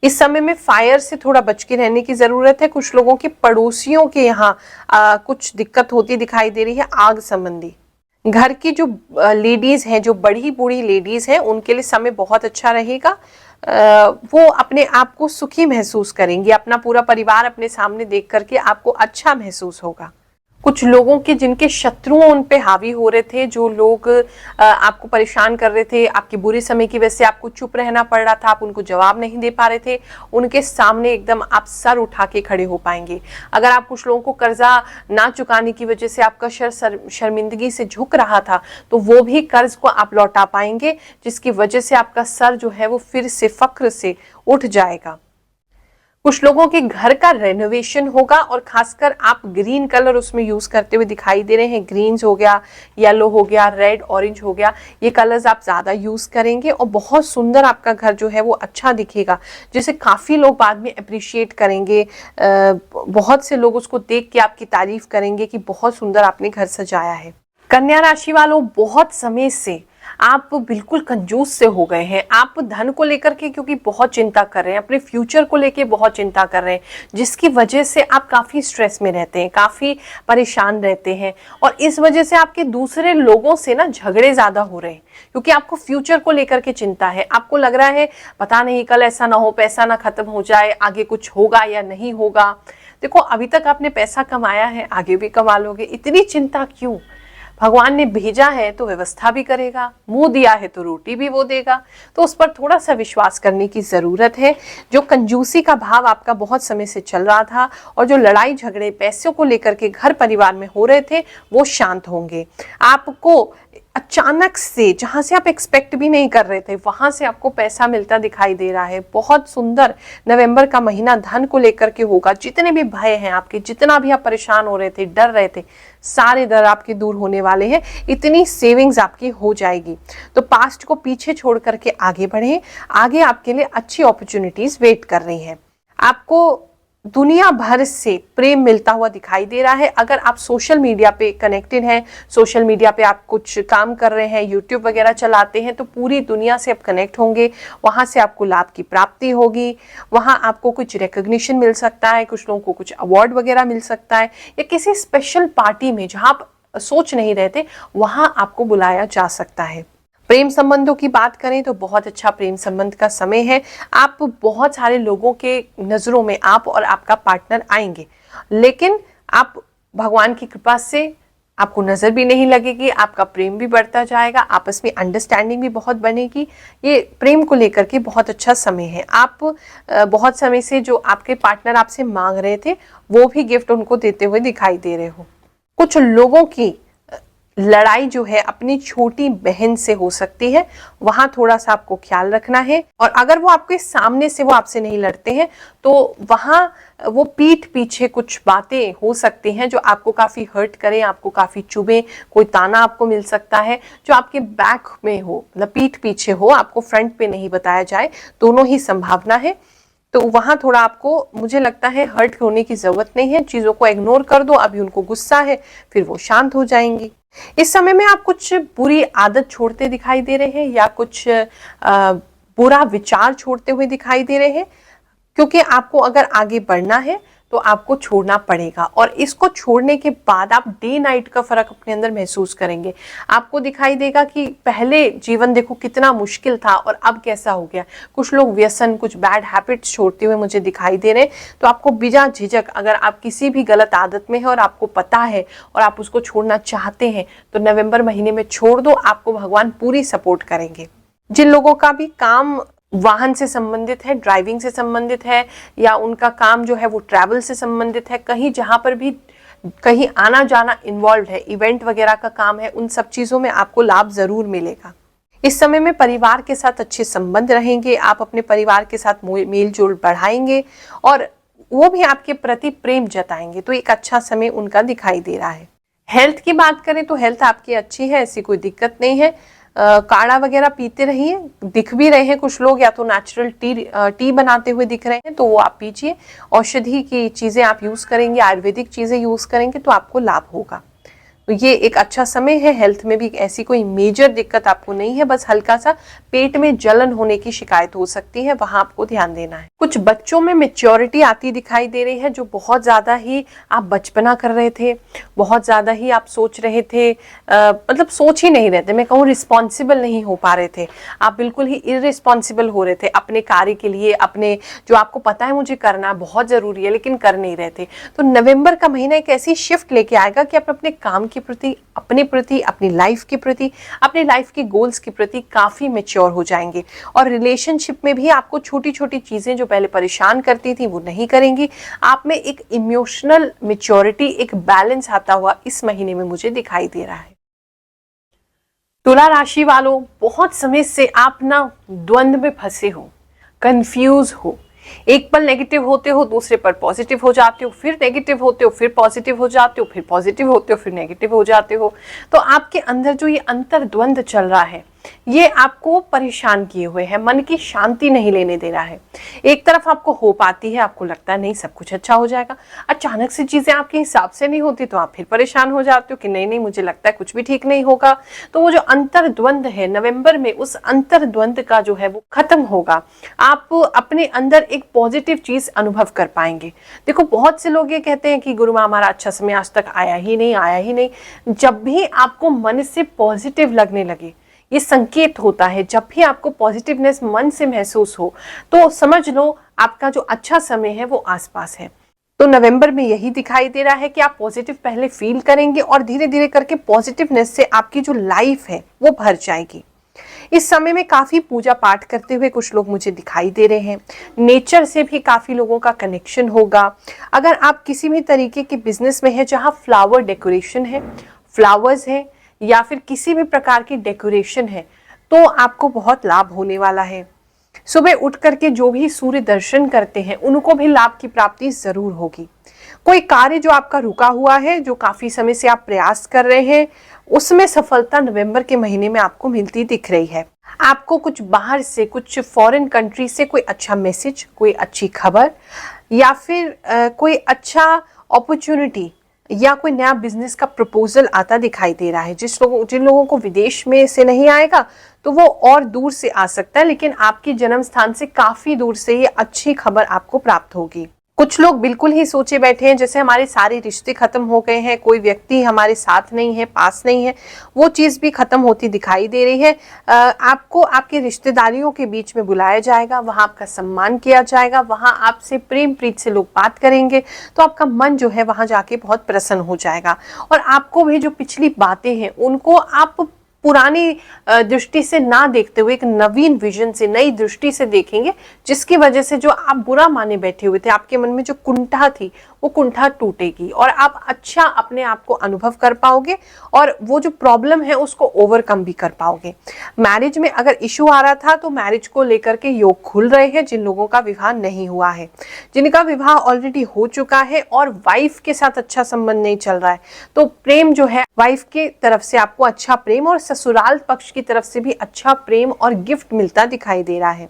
इस समय में फायर से थोड़ा बच के रहने की जरूरत है। कुछ लोगों के पड़ोसियों के यहाँ कुछ दिक्कत होती दिखाई दे रही है आग संबंधी। घर की जो लेडीज हैं, जो बड़ी बूढ़ी लेडीज हैं, उनके लिए समय बहुत अच्छा रहेगा। वो अपने आप को सुखी महसूस करेंगी, अपना पूरा परिवार अपने सामने देख करके आपको अच्छा महसूस होगा। कुछ लोगों के जिनके शत्रुओं उन पे हावी हो रहे थे, जो लोग आपको परेशान कर रहे थे, आपके बुरे समय की वजह से आपको चुप रहना पड़ रहा था, आप उनको जवाब नहीं दे पा रहे थे, उनके सामने एकदम आप सर उठा के खड़े हो पाएंगे। अगर आप कुछ लोगों को कर्जा ना चुकाने की वजह से आपका शर्मिंदगी से झुक रहा था, तो वो भी कर्ज को आप लौटा पाएंगे, जिसकी वजह से आपका सर जो है वो फिर से फक्र से उठ जाएगा। कुछ लोगों के घर का रेनोवेशन होगा और खासकर आप ग्रीन कलर उसमें यूज करते हुए दिखाई दे रहे हैं। ग्रीन्स हो गया, येलो हो गया, रेड ऑरेंज हो गया, ये कलर्स आप ज्यादा यूज करेंगे और बहुत सुंदर आपका घर जो है वो अच्छा दिखेगा, जिसे काफी लोग बाद में अप्रिशिएट करेंगे। बहुत से लोग उसको देख के आपकी तारीफ करेंगे कि बहुत सुंदर आपने घर सजाया है। कन्या राशि वालों, बहुत समय से आप बिल्कुल कंजूस से हो गए हैं। आप धन को लेकर के क्योंकि बहुत चिंता कर रहे हैं, अपने फ्यूचर को लेके बहुत चिंता कर रहे हैं, जिसकी वजह से आप काफ़ी स्ट्रेस में रहते हैं, काफ़ी परेशान रहते हैं और इस वजह से आपके दूसरे लोगों से ना झगड़े ज़्यादा हो रहे हैं, क्योंकि आपको फ्यूचर को लेकर के चिंता है। आपको लग रहा है पता नहीं कल ऐसा ना हो, पैसा ना खत्म हो जाए, आगे कुछ होगा या नहीं होगा। देखो, अभी तक आपने पैसा कमाया है, आगे भी कमा लोगे, इतनी चिंता क्यों? भगवान ने भेजा है तो व्यवस्था भी करेगा, मुंह दिया है तो रोटी भी वो देगा, तो उस पर थोड़ा सा विश्वास करने की जरूरत है। जो कंजूसी का भाव आपका बहुत समय से चल रहा था और जो लड़ाई झगड़े पैसों को लेकर के घर परिवार में हो रहे थे, वो शांत होंगे। आपको अचानक से, जहां से आप एक्सपेक्ट भी नहीं कर रहे थे, वहां से आपको पैसा मिलता दिखाई दे रहा है। बहुत सुंदर नवंबर का महीना धन को लेकर के होगा। जितने भी भय हैं आपके, जितना भी आप परेशान हो रहे थे, डर रहे थे, सारे डर आपके दूर होने वाले हैं। इतनी सेविंग्स आपकी हो जाएगी। तो पास्ट को पीछे छोड़ करके आगे बढ़े, आगे आपके लिए अच्छी अपॉर्चुनिटीज वेट कर रही हैं। आपको दुनिया भर से प्रेम मिलता हुआ दिखाई दे रहा है। अगर आप सोशल मीडिया पे कनेक्टेड हैं, सोशल मीडिया पे आप कुछ काम कर रहे हैं, यूट्यूब वगैरह चलाते हैं, तो पूरी दुनिया से आप कनेक्ट होंगे, वहां से आपको लाभ की प्राप्ति होगी, वहां आपको कुछ रिकॉग्निशन मिल सकता है, कुछ लोगों को कुछ अवार्ड वगैरह मिल सकता है, या किसी स्पेशल पार्टी में जहां आप सोच नहीं रहे थे, वहां आपको बुलाया जा सकता है। प्रेम संबंधों की बात करें तो बहुत अच्छा प्रेम संबंध का समय है। आप बहुत सारे लोगों के नजरों में आप और आपका पार्टनर आएंगे, लेकिन आप भगवान की कृपा से आपको नजर भी नहीं लगेगी, आपका प्रेम भी बढ़ता जाएगा, आपस में अंडरस्टैंडिंग भी बहुत बनेगी। ये प्रेम को लेकर के बहुत अच्छा समय है। आप बहुत समय से जो आपके पार्टनर आपसे मांग रहे थे, वो भी गिफ्ट उनको देते हुए दिखाई दे रहे हो। कुछ लोगों की लड़ाई जो है अपनी छोटी बहन से हो सकती है, वहां थोड़ा सा आपको ख्याल रखना है। और अगर वो आपके सामने से वो आपसे नहीं लड़ते हैं, तो वहां वो पीठ पीछे कुछ बातें हो सकती हैं जो आपको काफी हर्ट करें, आपको काफी चुभे। कोई ताना आपको मिल सकता है जो आपके बैक में हो, मतलब पीठ पीछे हो, आपको फ्रंट पे नहीं बताया जाए, दोनों ही संभावना है। तो वहां थोड़ा आपको, मुझे लगता है, हर्ट होने की जरूरत नहीं है। चीजों को इग्नोर कर दो, अभी उनको गुस्सा है, फिर वो शांत हो जाएंगी। इस समय में आप कुछ बुरी आदत छोड़ते दिखाई दे रहे हैं या कुछ बुरा विचार छोड़ते हुए दिखाई दे रहे हैं, क्योंकि आपको अगर आगे बढ़ना है तो आपको छोड़ना पड़ेगा। और इसको छोड़ने के बाद आप डे नाइट का फर्क अपने अंदर महसूस करेंगे। आपको दिखाई देगा कि पहले जीवन देखो कितना मुश्किल था और अब कैसा हो गया। कुछ लोग व्यसन, कुछ बैड हैबिट्स छोड़ते हुए मुझे दिखाई दे रहे हैं। तो आपको बिना झिझक, अगर आप किसी भी गलत आदत में है और आपको पता है और आप उसको छोड़ना चाहते हैं, तो नवंबर महीने में छोड़ दो, आपको भगवान पूरी सपोर्ट करेंगे। जिन लोगों का भी काम वाहन से संबंधित है, ड्राइविंग से संबंधित है, या उनका काम जो है वो ट्रैवल से संबंधित है, कहीं जहां पर भी कहीं आना जाना इन्वॉल्व है, इवेंट वगैरह का काम है, उन सब चीजों में आपको लाभ जरूर मिलेगा। इस समय में परिवार के साथ अच्छे संबंध रहेंगे, आप अपने परिवार के साथ मेल जोल बढ़ाएंगे और वो भी आपके प्रति प्रेम जताएंगे। तो एक अच्छा समय उनका दिखाई दे रहा है। हेल्थ की बात करें तो हेल्थ आपकी अच्छी है, ऐसी कोई दिक्कत नहीं है। काढ़ा वगैरह पीते रहिए। दिख भी रहे हैं कुछ लोग या तो नेचुरल टी बनाते हुए दिख रहे हैं, तो वो आप पीजिए। औषधि की चीजें आप यूज करेंगे, आयुर्वेदिक चीजें यूज करेंगे तो आपको लाभ होगा। तो ये एक अच्छा समय है। हेल्थ में भी ऐसी कोई मेजर दिक्कत आपको नहीं है, बस हल्का सा पेट में जलन होने की शिकायत हो सकती है, वहां आपको ध्यान देना है। कुछ बच्चों में मेच्योरिटी आती दिखाई दे रही है, जो बहुत ज्यादा ही आप बचपना कर रहे थे, बहुत ज्यादा ही आप सोच रहे थे, मतलब सोच ही नहीं रहे थे, मैं कहूँ रिस्पॉन्सिबल नहीं हो पा रहे थे, आप बिल्कुल ही इररिस्पॉन्सिबल हो रहे थे अपने कार्य के लिए, अपने जो आपको पता है मुझे करना बहुत जरूरी है लेकिन कर नहीं रहे थे। तो नवंबर का महीना एक ऐसी शिफ्ट लेके आएगा कि आप अपने काम के प्रति, अपने प्रति, अपनी लाइफ के प्रति, अपने लाइफ के गोल्स के प्रति काफी मैच्योर हो जाएंगे। और रिलेशनशिप में भी आपको छोटी छोटी चीजें जो पहले परेशान करती थी वो नहीं करेंगी। आप में एक इमोशनल मैच्योरिटी, एक बैलेंस आता हुआ इस महीने में मुझे दिखाई दे रहा है। तुला राशि वालों, बहुत समय से आप ना द्वंद्व में फंसे हो, कंफ्यूज हो, एक पल नेगेटिव होते हो, दूसरे पर पॉजिटिव हो जाते हो, फिर नेगेटिव होते हो, फिर पॉजिटिव हो जाते हो, फिर पॉजिटिव होते हो, फिर नेगेटिव हो जाते हो। तो आपके अंदर जो ये अंतर द्वंद्व चल रहा है ये आपको परेशान किए हुए है, मन की शांति नहीं लेने दे रहा है। एक तरफ आपको होप आती है, आपको लगता है नहीं सब कुछ अच्छा हो जाएगा, अचानक से चीजें आपके हिसाब से नहीं होती तो आप फिर परेशान हो जाते हो कि नहीं नहीं मुझे लगता है कुछ भी ठीक नहीं होगा। तो वो जो अंतर द्वंद्व है नवंबर में, उस अंतर द्वंद्व का जो है वो खत्म होगा। आप अपने अंदर एक पॉजिटिव चीज अनुभव कर पाएंगे। देखो बहुत से लोग ये कहते हैं कि गुरु माँ हमारा अच्छा समय आज तक आया ही नहीं, आया ही नहीं। जब भी आपको मन से पॉजिटिव लगने लगे, ये संकेत होता है, जब भी आपको पॉजिटिवनेस मन से महसूस हो तो समझ लो आपका जो अच्छा समय है वो आसपास है। तो नवंबर में यही दिखाई दे रहा है कि आप पॉजिटिव पहले फील करेंगे और धीरे धीरे करके पॉजिटिवनेस से आपकी जो लाइफ है वो भर जाएगी। इस समय में काफी पूजा पाठ करते हुए कुछ लोग मुझे दिखाई दे रहे हैं। नेचर से भी काफी लोगों का कनेक्शन होगा। अगर आप किसी भी तरीके के बिजनेस में है जहां फ्लावर डेकोरेशन है, फ्लावर्स है या फिर किसी भी प्रकार की डेकोरेशन है, तो आपको बहुत लाभ होने वाला है। सुबह उठ करके जो भी सूर्य दर्शन करते हैं उनको भी लाभ की प्राप्ति जरूर होगी। कोई कार्य जो आपका रुका हुआ है, जो काफी समय से आप प्रयास कर रहे हैं, उसमें सफलता नवंबर के महीने में आपको मिलती दिख रही है। आपको कुछ बाहर से, कुछ फॉरेन कंट्री से कोई अच्छा मैसेज, कोई अच्छी खबर या फिर कोई अच्छा अपॉर्चुनिटी या कोई नया बिजनेस का प्रपोजल आता दिखाई दे रहा है। जिन लोगों को विदेश में से नहीं आएगा तो वो और दूर से आ सकता है, लेकिन आपके जन्म स्थान से काफी दूर से ये अच्छी खबर आपको प्राप्त होगी। कुछ लोग बिल्कुल ही सोचे बैठे हैं जैसे हमारे सारे रिश्ते खत्म हो गए हैं, कोई व्यक्ति हमारे साथ नहीं है, पास नहीं है, वो चीज भी खत्म होती दिखाई दे रही है। आपको आपके रिश्तेदारियों के बीच में बुलाया जाएगा, वहां आपका सम्मान किया जाएगा, वहां आपसे प्रेम प्रीत से लोग बात करेंगे, तो आपका मन जो है वहां जाके बहुत प्रसन्न हो जाएगा। और आपको भी जो पिछली बातें हैं उनको आप पुरानी दृष्टि से ना देखते हुए एक नवीन विजन से, नई दृष्टि से देखेंगे, जिसकी वजह से जो आप बुरा माने बैठे हुए थे, आपके मन में जो कुंठा थी वो कुंठा टूटेगी और आप अच्छा अपने आप को अनुभव कर पाओगे और वो जो प्रॉब्लम है उसको ओवरकम भी कर पाओगे। मैरिज में अगर इशू आ रहा था तो मैरिज को लेकर के योग खुल रहे हैं। जिन लोगों का विवाह नहीं हुआ है, जिनका विवाह ऑलरेडी हो चुका है और वाइफ के साथ अच्छा संबंध नहीं चल रहा है, तो प्रेम जो है वाइफ के तरफ से आपको अच्छा प्रेम और ससुराल पक्ष की तरफ से भी अच्छा प्रेम और गिफ्ट मिलता दिखाई दे रहा है।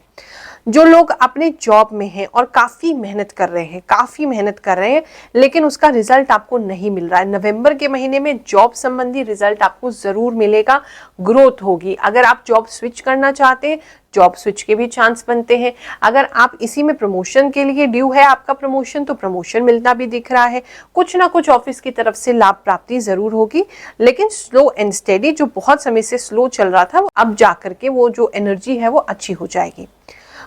जो लोग अपने जॉब में हैं और काफी मेहनत कर रहे हैं लेकिन उसका रिजल्ट आपको नहीं मिल रहा है, नवंबर के महीने में जॉब संबंधी रिजल्ट आपको जरूर मिलेगा, ग्रोथ होगी। अगर आप जॉब स्विच करना चाहते हैं, जॉब स्विच के भी चांस बनते हैं। अगर आप इसी में प्रमोशन के लिए ड्यू है आपका प्रमोशन, तो प्रमोशन मिलना भी दिख रहा है। कुछ ना कुछ ऑफिस की तरफ से लाभ प्राप्ति जरूर होगी, लेकिन स्लो एंड स्टेडी, जो बहुत समय से स्लो चल रहा था, अब जाकर के वो जो एनर्जी है वो अच्छी हो जाएगी।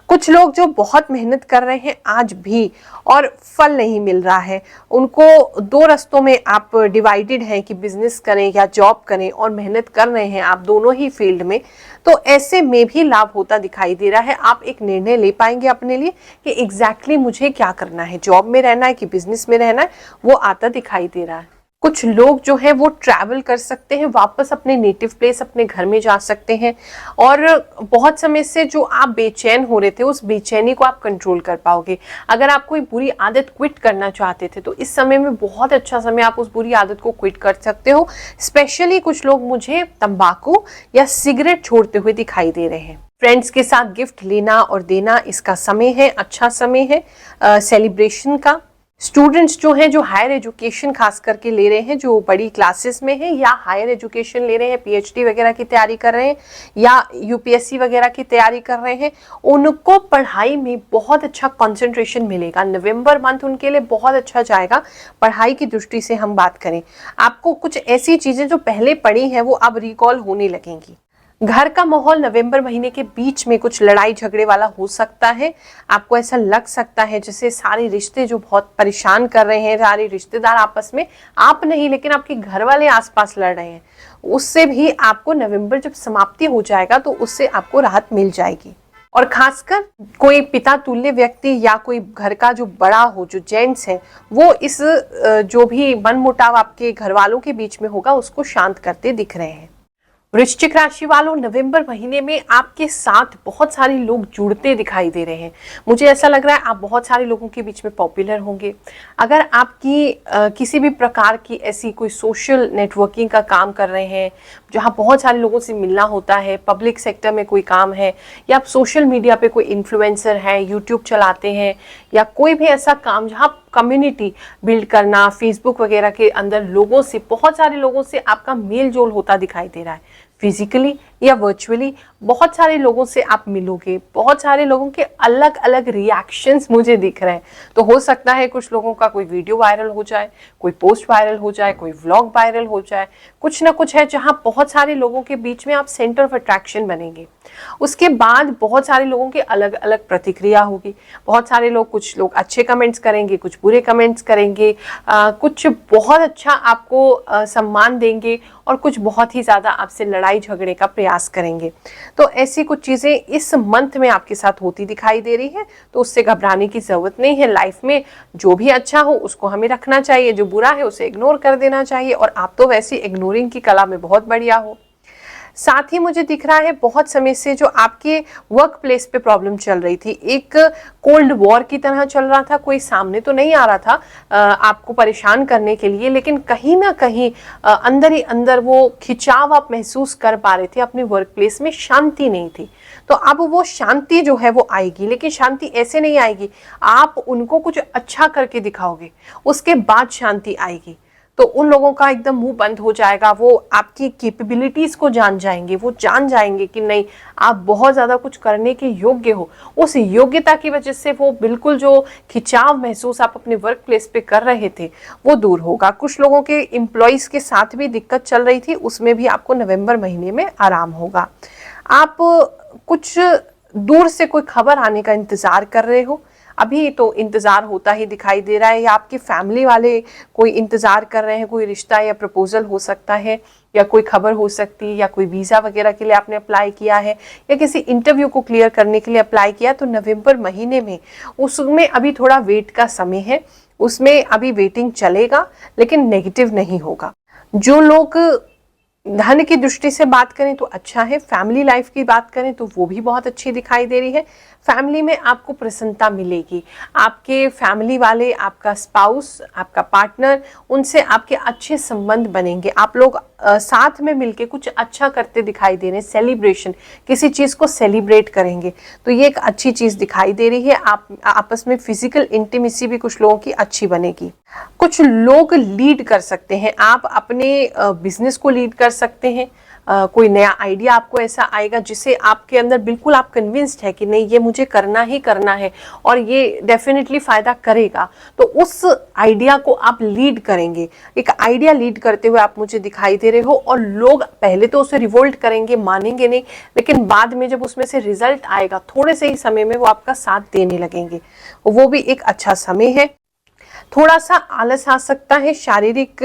कुछ लोग जो बहुत मेहनत कर रहे हैं आज भी और फल नहीं मिल रहा है, उनको दो रास्तों में आप डिवाइडेड हैं कि बिजनेस करें या जॉब करें, और मेहनत कर रहे हैं आप दोनों ही फील्ड में, तो ऐसे में भी लाभ होता दिखाई दे रहा है। आप एक निर्णय ले पाएंगे अपने लिए कि एग्जैक्टली मुझे क्या करना है, जॉब में रहना है कि बिजनेस में रहना है, वो आता दिखाई दे रहा है। कुछ लोग जो है वो ट्रैवल कर सकते हैं, वापस अपने नेटिव प्लेस, अपने घर में जा सकते हैं, और बहुत समय से जो आप बेचैन हो रहे थे उस बेचैनी को आप कंट्रोल कर पाओगे। अगर आप कोई बुरी आदत क्विट करना चाहते थे तो इस समय में बहुत अच्छा समय, आप उस बुरी आदत को क्विट कर सकते हो। स्पेशली कुछ लोग मुझे तंबाकू या सिगरेट छोड़ते हुए दिखाई दे रहे हैं। फ्रेंड्स के साथ गिफ्ट लेना और देना, इसका समय है, अच्छा समय है सेलिब्रेशन का, स्टूडेंट्स जो हैं, जो हायर एजुकेशन खास करके ले रहे हैं, जो बड़ी क्लासेस में हैं या हायर एजुकेशन ले रहे हैं, पीएचडी वगैरह की तैयारी कर रहे हैं या यूपीएससी वगैरह की तैयारी कर रहे हैं, उनको पढ़ाई में बहुत अच्छा कंसंट्रेशन मिलेगा। नवंबर मंथ उनके लिए बहुत अच्छा जाएगा पढ़ाई की दृष्टि से हम बात करें। आपको कुछ ऐसी चीजें जो पहले पढ़ी हैं वो अब रिकॉल होने लगेंगी। घर का माहौल नवंबर महीने के बीच में कुछ लड़ाई झगड़े वाला हो सकता है। आपको ऐसा लग सकता है जैसे सारे रिश्ते जो बहुत परेशान कर रहे हैं, सारे रिश्तेदार आपस में, आप नहीं लेकिन आपके घर वाले आसपास लड़ रहे हैं, उससे भी आपको नवंबर जब समाप्ति हो जाएगा तो उससे आपको राहत मिल जाएगी। और खासकर कोई पिता तुल्य व्यक्ति या कोई घर का जो बड़ा हो, जो जेंट्स है, वो इस जो भी मनमुटाव आपके घर वालों के बीच में होगा उसको शांत करते दिख रहे हैं। वृश्चिक राशि वालों, नवंबर महीने में आपके साथ बहुत सारे लोग जुड़ते दिखाई दे रहे हैं। मुझे ऐसा लग रहा है आप बहुत सारे लोगों के बीच में पॉपुलर होंगे। अगर आपकी किसी भी प्रकार की ऐसी कोई सोशल नेटवर्किंग का काम कर रहे हैं जहां बहुत सारे लोगों से मिलना होता है, पब्लिक सेक्टर में कोई काम है, या आप सोशल मीडिया पे कोई इन्फ्लुएंसर हैं, यूट्यूब चलाते हैं, या कोई भी ऐसा काम जहां कम्युनिटी बिल्ड करना, फेसबुक वगैरह के अंदर लोगों से, बहुत सारे लोगों से आपका मेल जोल होता दिखाई दे रहा है, फिजिकली या वर्चुअली बहुत सारे लोगों से आप मिलोगे। बहुत सारे लोगों के अलग अलग रिएक्शंस मुझे दिख रहे हैं। तो हो सकता है कुछ लोगों का कोई वीडियो वायरल हो जाए, कोई पोस्ट वायरल हो जाए, कोई व्लॉग वायरल हो जाए, कुछ ना कुछ है जहां बहुत सारे लोगों के बीच में आप सेंटर ऑफ अट्रैक्शन बनेंगे। उसके बाद बहुत सारे लोगों की अलग अलग प्रतिक्रिया होगी। बहुत सारे लोग, कुछ लोग अच्छे कमेंट्स करेंगे, कुछ बुरे कमेंट्स करेंगे, कुछ बहुत अच्छा आपको सम्मान देंगे और कुछ बहुत ही ज्यादा आपसे लड़ाई झगड़े का प्रयास करेंगे। तो ऐसी कुछ चीजें इस मंथ में आपके साथ होती दिखाई दे रही है, तो उससे घबराने की जरूरत नहीं है। लाइफ में जो भी अच्छा हो उसको हमें रखना चाहिए, जो बुरा है उसे इग्नोर कर देना चाहिए, और आप तो वैसे इग्नोरिंग की कला में बहुत बढ़िया हो। साथ ही मुझे दिख रहा है बहुत समय से जो आपके वर्क प्लेस पे प्रॉब्लम चल रही थी, एक कोल्ड वॉर की तरह चल रहा था, कोई सामने तो नहीं आ रहा था आपको परेशान करने के लिए, लेकिन कहीं ना कहीं अंदर ही अंदर वो खिंचाव आप महसूस कर पा रहे थे, अपने वर्क प्लेस में शांति नहीं थी। तो अब वो शांति जो है वो आएगी, लेकिन शांति ऐसे नहीं आएगी, आप उनको कुछ अच्छा करके दिखाओगे, उसके बाद शांति आएगी। तो उन लोगों का एकदम मुंह बंद हो जाएगा, वो आपकी कैपेबिलिटीज को जान जाएंगे, वो जान जाएंगे कि नहीं आप बहुत ज्यादा कुछ करने के योग्य हो। उस योग्यता की वजह से वो बिल्कुल जो खिंचाव महसूस आप अपने वर्क प्लेस पे कर रहे थे वो दूर होगा। कुछ लोगों के एम्प्लॉइज के साथ भी दिक्कत चल रही थी, उसमें भी आपको नवंबर महीने में आराम होगा। आप कुछ दूर से कोई खबर आने का इंतजार कर रहे हो, अभी तो इंतजार होता ही दिखाई दे रहा है, या आपके फैमिली वाले कोई इंतजार कर रहे हैं, कोई रिश्ता या प्रपोजल हो सकता है, या कोई खबर हो सकती है, या कोई वीजा वगैरह के लिए आपने अप्लाई किया है, या किसी इंटरव्यू को क्लियर करने के लिए अप्लाई किया, तो नवंबर महीने में उसमें अभी थोड़ा वेट का समय है, उसमें अभी वेटिंग चलेगा, लेकिन नेगेटिव नहीं होगा। जो लोग धन की दृष्टि से बात करें तो अच्छा है, फैमिली लाइफ की बात करें तो वो भी बहुत अच्छी दिखाई दे रही है। फैमिली में आपको प्रसन्नता मिलेगी, आपके फैमिली वाले, आपका स्पाउस, आपका पार्टनर, उनसे आपके अच्छे संबंध बनेंगे। आप लोग साथ में मिलके कुछ अच्छा करते दिखाई दे रहे हैं, सेलिब्रेशन, किसी चीज को सेलिब्रेट करेंगे, तो ये एक अच्छी चीज दिखाई दे रही है। आप आपस में फिजिकल इंटीमेसी भी कुछ लोगों की अच्छी बनेगी। कुछ लोग लीड कर सकते हैं, आप अपने बिजनेस को लीड कर सकते हैं। कोई नया आइडिया आपको ऐसा आएगा जिसे आपके अंदर बिल्कुल आप कन्विंस्ड है कि नहीं ये मुझे करना ही करना है और ये डेफिनेटली फायदा करेगा, तो उस आइडिया को आप लीड करेंगे। एक आइडिया लीड करते हुए आप मुझे दिखाई दे रहे हो, और लोग पहले तो उसे रिवोल्ट करेंगे, मानेंगे नहीं, लेकिन बाद में जब उसमें से रिजल्ट आएगा थोड़े से ही समय में वो आपका साथ देने लगेंगे, वो भी एक अच्छा समय है। थोड़ा सा आलस आ सकता है, शारीरिक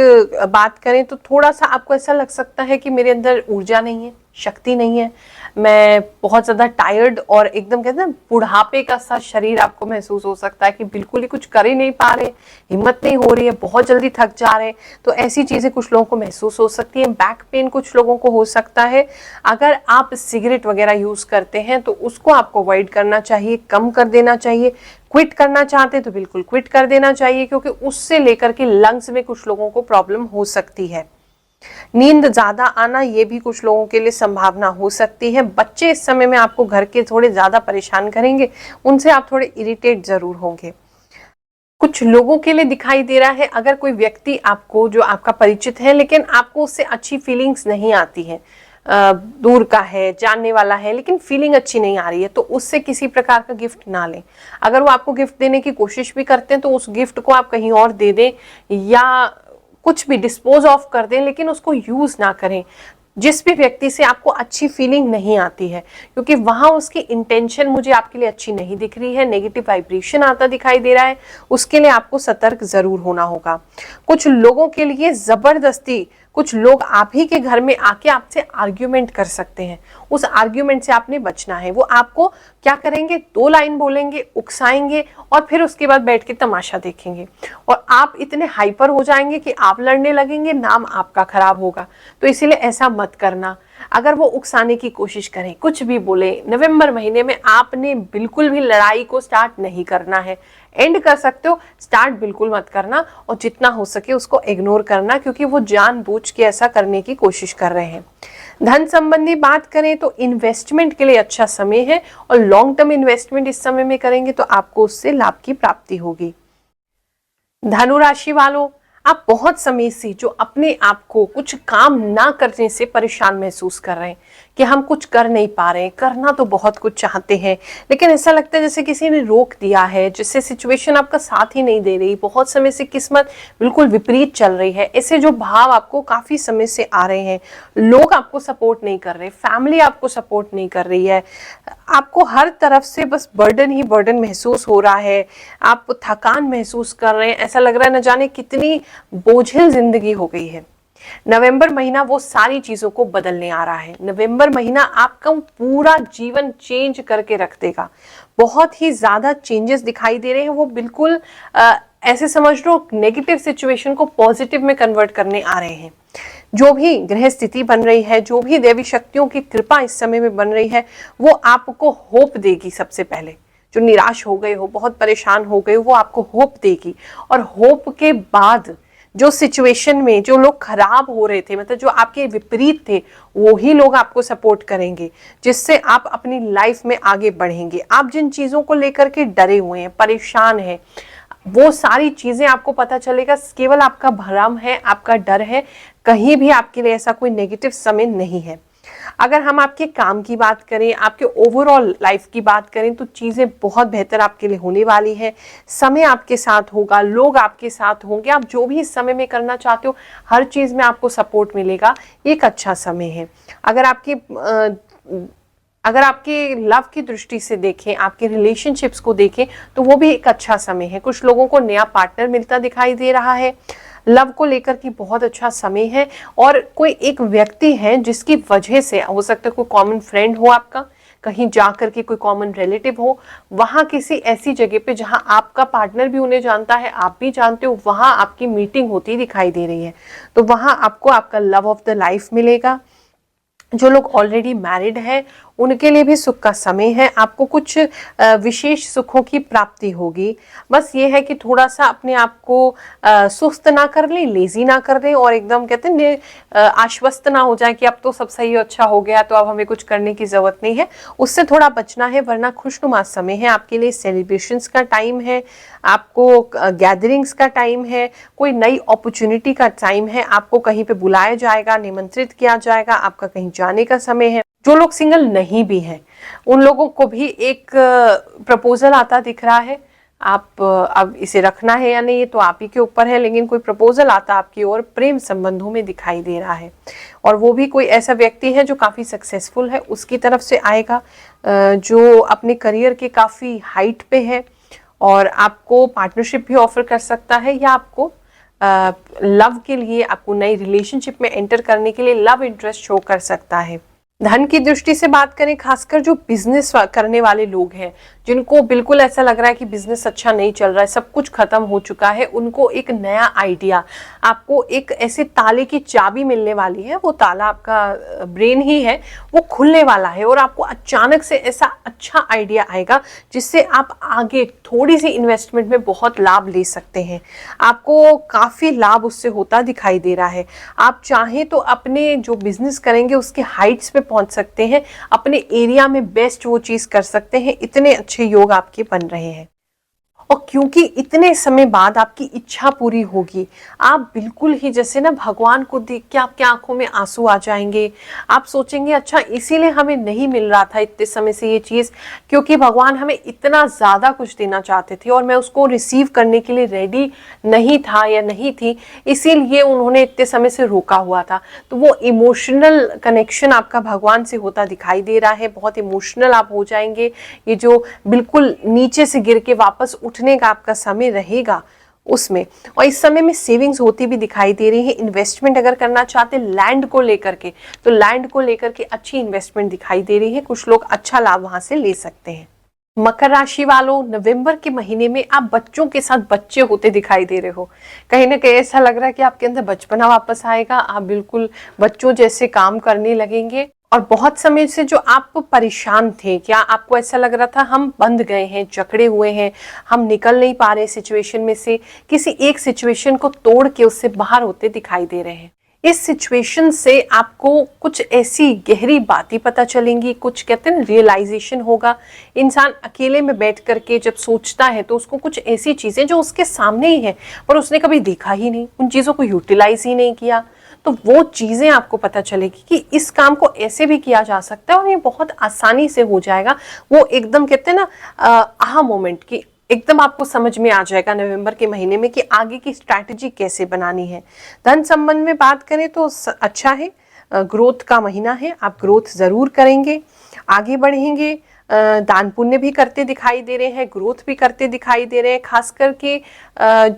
बात करें तो थोड़ा सा आपको ऐसा लग सकता है कि मेरे अंदर ऊर्जा नहीं है, शक्ति नहीं है, मैं बहुत ज़्यादा टायर्ड और एकदम कहते हैं बुढ़ापे का सा शरीर आपको महसूस हो सकता है कि बिल्कुल ही कुछ कर ही नहीं पा रहे, हिम्मत नहीं हो रही है, बहुत जल्दी थक जा रहे हैं। तो ऐसी चीज़ें कुछ लोगों को महसूस हो सकती है। बैक पेन कुछ लोगों को हो सकता है। अगर आप सिगरेट वगैरह यूज़ करते हैं तो उसको आपको अवॉइड करना चाहिए, कम कर देना चाहिए। क्विट करना चाहते हैं तो बिल्कुल क्विट कर देना चाहिए, क्योंकि उससे लेकर के लंग्स में कुछ लोगों को प्रॉब्लम हो सकती है। नींद ज्यादा आना, ये भी कुछ लोगों के लिए संभावना हो सकती है। बच्चे इस समय में आपको घर के थोड़े ज्यादा परेशान करेंगे, उनसे आप थोड़े इरिटेट जरूर होंगे। कुछ लोगों के लिए दिखाई दे रहा है, अगर कोई व्यक्ति आपको जो आपका परिचित है लेकिन आपको उससे अच्छी फीलिंग्स नहीं आती है, दूर का है, जानने वाला है, लेकिन फीलिंग अच्छी नहीं आ रही है, तो उससे किसी प्रकार का गिफ्ट ना लें। अगर वो आपको गिफ्ट देने की कोशिश भी करते हैं तो उस गिफ्ट को आप कहीं और दे दें या कुछ भी डिस्पोज ऑफ कर दें, लेकिन उसको यूज ना करें जिस भी व्यक्ति से आपको अच्छी फीलिंग नहीं आती है, क्योंकि वहां उसकी इंटेंशन मुझे आपके लिए अच्छी नहीं दिख रही है, नेगेटिव वाइब्रेशन आता दिखाई दे रहा है। उसके लिए आपको सतर्क जरूर होना होगा। कुछ लोगों के लिए जबरदस्ती कुछ लोग आप ही के घर में आके आपसे आर्ग्यूमेंट कर सकते हैं, उस आर्ग्यूमेंट से आपने बचना है। वो आपको क्या करेंगे, 2 लाइन बोलेंगे, उकसाएंगे और फिर उसके बाद बैठ के तमाशा देखेंगे और आप इतने हाइपर हो जाएंगे कि आप लड़ने लगेंगे, नाम आपका खराब होगा। तो इसीलिए ऐसा मत करना। अगर वो उकसाने की कोशिश करें, कुछ भी बोले, नवंबर महीने में आपने बिल्कुल भी लड़ाई को स्टार्ट नहीं करना है। एंड कर सकते हो, स्टार्ट बिल्कुल मत करना और जितना हो सके उसको इग्नोर करना, क्योंकि वो जानबूझ के ऐसा करने की कोशिश कर रहे हैं। धन संबंधी बात करें तो इन्वेस्टमेंट के लिए अच्छा समय है और लॉन्ग टर्म इन्वेस्टमेंट इस समय में करेंगे तो आपको उससे लाभ की प्राप्ति होगी। धनु राशि वालों, आप बहुत समय से जो अपने आप को कुछ काम ना करने से परेशान महसूस कर रहे हैं कि हम कुछ कर नहीं पा रहे हैं, करना तो बहुत कुछ चाहते हैं लेकिन ऐसा लगता है जैसे किसी ने रोक दिया है, जिससे सिचुएशन आपका साथ ही नहीं दे रही, बहुत समय से किस्मत बिल्कुल विपरीत चल रही है। ऐसे जो भाव आपको काफी समय से आ रहे हैं, लोग आपको सपोर्ट नहीं कर रहे, फैमिली आपको सपोर्ट नहीं कर रही है, आपको हर तरफ से बस बर्डन ही बर्डन महसूस हो रहा है, आप थकान महसूस कर रहे हैं, ऐसा लग रहा है न जाने कितनी बोझिल जिंदगी हो गई है। नवंबर महीना वो सारी चीजों को बदलने आ रहा है। नवंबर महीना आपका पूरा जीवन चेंज करके रख देगा। बहुत ही ज्यादा चेंजेस दिखाई दे रहे हैं। वो बिल्कुल ऐसे समझ लो नेगेटिव सिचुएशन को पॉजिटिव में कन्वर्ट करने आ रहे हैं। जो भी ग्रह स्थिति बन रही है, जो भी देवी शक्तियों की कृपा इस समय में बन रही है, वो आपको होप देगी। सबसे पहले जो निराश हो गए हो, बहुत परेशान हो गए हो, वो आपको होप देगी और होप के बाद जो सिचुएशन में जो लोग खराब हो रहे थे, मतलब जो आपके विपरीत थे, वो ही लोग आपको सपोर्ट करेंगे, जिससे आप अपनी लाइफ में आगे बढ़ेंगे। आप जिन चीजों को लेकर के डरे हुए हैं, परेशान हैं, वो सारी चीजें आपको पता चलेगा केवल आपका भ्रम है, आपका डर है। कहीं भी आपके लिए ऐसा कोई नेगेटिव समय नहीं है। अगर हम आपके काम की बात करें, आपके ओवरऑल लाइफ की बात करें, तो चीजें बहुत बेहतर आपके लिए होने वाली है। समय आपके साथ होगा, लोग आपके साथ होंगे, आप जो भी इस समय में करना चाहते हो हर चीज में आपको सपोर्ट मिलेगा। एक अच्छा समय है। अगर आपके लव की दृष्टि से देखें, आपके रिलेशनशिप्स को देखें, तो वो भी एक अच्छा समय है। कुछ लोगों को नया पार्टनर मिलता दिखाई दे रहा है। लव को लेकर की बहुत अच्छा समय है और कोई एक व्यक्ति है जिसकी वजह से, हो सकता है कोई कॉमन फ्रेंड हो आपका, कहीं जाकर के कोई कॉमन रिलेटिव हो, वहां किसी ऐसी जगह पे जहां आपका पार्टनर भी उन्हें जानता है, आप भी जानते हो, वहां आपकी मीटिंग होती दिखाई दे रही है। तो वहां आपको आपका लव ऑफ द लाइफ मिलेगा। जो लोग ऑलरेडी मैरिड हैं उनके लिए भी सुख का समय है। आपको कुछ विशेष सुखों की प्राप्ति होगी। बस ये है कि थोड़ा सा अपने आप को सुस्त ना कर लें, लेजी ना कर लें और एकदम कहते हैं आश्वस्त ना हो जाए कि अब तो सब सही अच्छा हो गया, तो अब हमें कुछ करने की जरूरत नहीं है। उससे थोड़ा बचना है, वरना खुशनुमा समय है आपके लिए। सेलिब्रेशंस का टाइम है, आपको गैदरिंग्स का टाइम है, कोई नई अपॉर्चुनिटी का टाइम है, आपको कहीं पे बुलाया जाएगा, निमंत्रित किया जाएगा, आपका कहीं जाने का समय है। जो लोग सिंगल नहीं भी हैं उन लोगों को भी एक प्रपोजल आता दिख रहा है। आप अब इसे रखना है या नहीं ये तो आप ही के ऊपर है, लेकिन कोई प्रपोजल आता आपकी ओर प्रेम संबंधों में दिखाई दे रहा है और वो भी कोई ऐसा व्यक्ति है जो काफी सक्सेसफुल है, उसकी तरफ से आएगा, जो अपने करियर के काफी हाइट पे है और आपको पार्टनरशिप भी ऑफर कर सकता है या आपको लव के लिए, आपको नई रिलेशनशिप में एंटर करने के लिए लव इंटरेस्ट शो कर सकता है। धन की दृष्टि से बात करें, खासकर जो बिजनेस करने वाले लोग हैं, जिनको बिल्कुल ऐसा लग रहा है कि बिजनेस अच्छा नहीं चल रहा है, सब कुछ खत्म हो चुका है, उनको एक नया आइडिया, आपको एक ऐसे ताले की चाबी मिलने वाली है। वो ताला आपका ब्रेन ही है, वो खुलने वाला है और आपको अचानक से ऐसा अच्छा आइडिया आएगा जिससे आप आगे थोड़ी सी इन्वेस्टमेंट में बहुत लाभ ले सकते हैं। आपको काफी लाभ उससे होता दिखाई दे रहा है। आप चाहें तो अपने जो बिजनेस करेंगे उसके हाइट्स पे पहुंच सकते हैं, अपने एरिया में बेस्ट वो चीज कर सकते हैं। इतने अच्छे योग आपके बन रहे हैं। और क्योंकि इतने समय बाद आपकी इच्छा पूरी होगी, आप बिल्कुल ही जैसे ना भगवान को देख के आपकी आंखों में आंसू आ जाएंगे। आप सोचेंगे अच्छा इसीलिए हमें नहीं मिल रहा था इतने समय से ये चीज़, क्योंकि भगवान हमें इतना ज़्यादा कुछ देना चाहते थे और मैं उसको रिसीव करने के लिए रेडी नहीं था या नहीं थी, इसीलिए उन्होंने इतने समय से रोका हुआ था। तो वो इमोशनल कनेक्शन आपका भगवान से होता दिखाई दे रहा है। बहुत इमोशनल आप हो जाएंगे। ये जो बिल्कुल नीचे से गिर के वापस उठने का आपका समय रहेगा उसमें, और इस समय में सेविंग्स होती भी दिखाई दे रही है। इन्वेस्टमेंट अगर करना चाहते लैंड को लेकर के, तो लैंड को लेकर के अच्छी इन्वेस्टमेंट दिखाई दे रही है। कुछ लोग अच्छा लाभ वहां से ले सकते हैं। मकर राशि वालों, नवंबर के महीने में आप बच्चों के साथ बच्चे होते दिखाई दे रहे हो। कहीं ना कहीं ऐसा लग रहा है कि आपके अंदर बचपना वापस आएगा। आप बिल्कुल बच्चों जैसे काम करने लगेंगे। और बहुत समय से जो आप परेशान थे, क्या आपको ऐसा लग रहा था हम बंध गए हैं, जकड़े हुए हैं, हम निकल नहीं पा रहे सिचुएशन में से, किसी एक सिचुएशन को तोड़ के उससे बाहर होते दिखाई दे रहे हैं। इस सिचुएशन से आपको कुछ ऐसी गहरी बातें पता चलेंगी, कुछ कहते हैं रियलाइजेशन होगा। इंसान अकेले में बैठ करके जब सोचता है तो उसको कुछ ऐसी चीजें जो उसके सामने ही है पर उसने कभी देखा ही नहीं, उन चीजों को यूटिलाइज ही नहीं किया, तो वो चीजें आपको पता चलेगी कि इस काम को ऐसे भी किया जा सकता है और ये बहुत आसानी से हो जाएगा। वो एकदम कहते हैं ना आहा मोमेंट की एकदम आपको समझ में आ जाएगा नवंबर के महीने में कि आगे की स्ट्रैटेजी कैसे बनानी है। धन संबंध में बात करें तो अच्छा है, ग्रोथ का महीना है, आप ग्रोथ जरूर करेंगे, आगे बढ़ेंगे, दान पुण्य भी करते दिखाई दे रहे हैं, ग्रोथ भी करते दिखाई दे रहे हैं। खास करके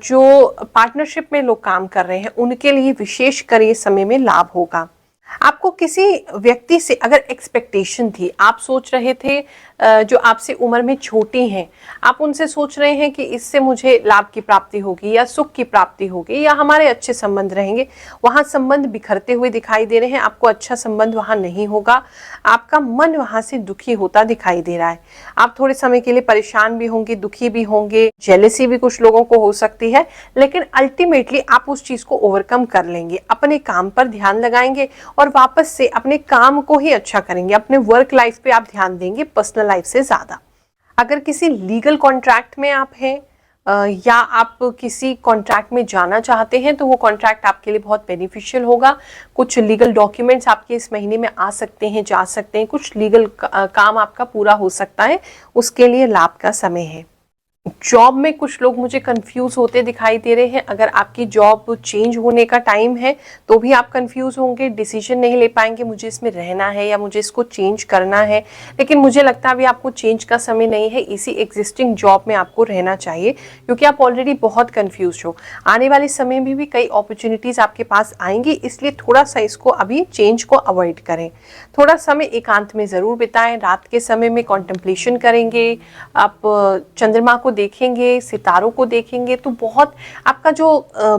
जो पार्टनरशिप में लोग काम कर रहे हैं उनके लिए विशेषकर ये समय में लाभ होगा। आपको किसी व्यक्ति से अगर एक्सपेक्टेशन थी, आप सोच रहे थे जो आपसे उम्र में छोटी हैं, आप उनसे सोच रहे हैं कि इससे मुझे लाभ की प्राप्ति होगी या सुख की प्राप्ति होगी या हमारे अच्छे संबंध रहेंगे, वहां संबंध बिखरते हुए दिखाई दे रहे हैं। आपको अच्छा संबंध वहां नहीं होगा, आपका मन वहां से दुखी होता दिखाई दे रहा है। आप थोड़े समय के लिए परेशान भी होंगे, दुखी भी होंगे, जेलसी भी कुछ लोगों को हो सकती है, लेकिन अल्टीमेटली आप उस चीज को ओवरकम कर लेंगे, अपने काम पर ध्यान लगाएंगे और वापस से अपने काम को ही अच्छा करेंगे। अपने वर्क लाइफ पे आप ध्यान देंगे पर्सनल लाइफ से ज्यादा। अगर किसी लीगल कॉन्ट्रैक्ट में आप हैं या आप किसी कॉन्ट्रैक्ट में जाना चाहते हैं तो वो कॉन्ट्रैक्ट आपके लिए बहुत बेनिफिशियल होगा। कुछ लीगल डॉक्यूमेंट्स आपके इस महीने में आ सकते हैं, जा सकते हैं, कुछ लीगल काम आपका पूरा हो सकता है, उसके लिए लाभ का समय है। जॉब में कुछ लोग मुझे कंफ्यूज होते दिखाई दे रहे हैं। अगर आपकी जॉब चेंज होने का टाइम है तो भी आप कंफ्यूज होंगे, डिसीजन नहीं ले पाएंगे मुझे इसमें रहना है या मुझे इसको चेंज करना है। लेकिन मुझे लगता है अभी आपको चेंज का समय नहीं है, इसी एग्जिस्टिंग जॉब में आपको रहना चाहिए क्योंकि आप ऑलरेडी बहुत कंफ्यूज हो। आने वाले समय में भी कई अपॉर्चुनिटीज आपके पास आएंगी, इसलिए थोड़ा सा इसको अभी चेंज को अवॉइड करें। थोड़ा समय एकांत में जरूर बिताएं, रात के समय में कॉन्टेम्पलेशन करेंगे, आप चंद्रमा को देखेंगे, सितारों को देखेंगे तो बहुत आपका जो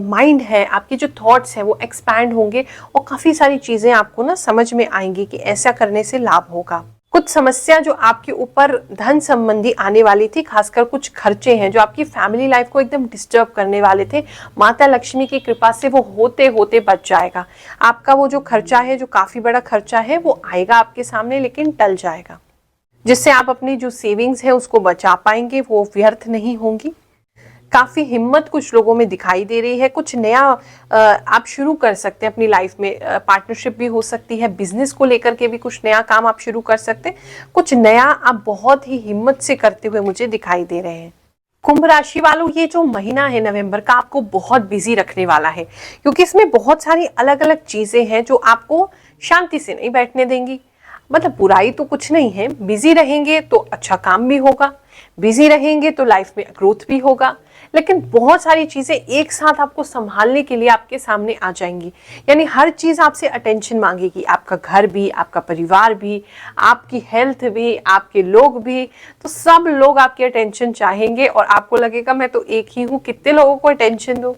माइंड है, आपके जो थॉट्स हैं वो एक्सपैंड होंगे और काफ़ी सारी चीज़ें आपको ना समझ में आएंगी कि ऐसा करने से लाभ होगा। कुछ समस्या जो आपके ऊपर धन संबंधी आने वाली थी, खासकर कुछ खर्चे हैं जो आपकी फैमिली लाइफ को एकदम डिस्टर्ब करने वाले थे, माता लक्ष्मी की कृपा से वो होते होते बच जाएगा। आपका वो जो खर्चा है, जो काफ़ी बड़ा खर्चा है, वो आएगा आपके सामने लेकिन टल जाएगा, जिससे आप अपनी जो सेविंग्स है उसको बचा पाएंगे, वो व्यर्थ नहीं होंगी। काफ़ी हिम्मत कुछ लोगों में दिखाई दे रही है। कुछ नया आप शुरू कर सकते हैं अपनी लाइफ में, पार्टनरशिप भी हो सकती है, बिजनेस को लेकर के भी कुछ नया काम आप शुरू कर सकते हैं। कुछ नया आप बहुत ही हिम्मत से करते हुए मुझे दिखाई दे रहे हैं। कुंभ राशि वालों, ये जो महीना है नवंबर का आपको बहुत बिजी रखने वाला है क्योंकि इसमें बहुत सारी अलग अलग चीज़ें हैं जो आपको शांति से नहीं बैठने देंगी। मतलब बुराई तो कुछ नहीं है, बिजी रहेंगे तो अच्छा काम भी होगा, बिजी रहेंगे तो लाइफ में ग्रोथ भी होगा, लेकिन बहुत सारी चीजें एक साथ आपको संभालने के लिए आपके सामने आ जाएंगी। यानी हर चीज आपसे अटेंशन मांगेगी, आपका घर भी, आपका परिवार भी, आपकी हेल्थ भी, आपके लोग भी, तो सब लोग आपकी अटेंशन चाहेंगे और आपको लगेगा मैं तो एक ही हूँ, कितने लोगों को अटेंशन दूं।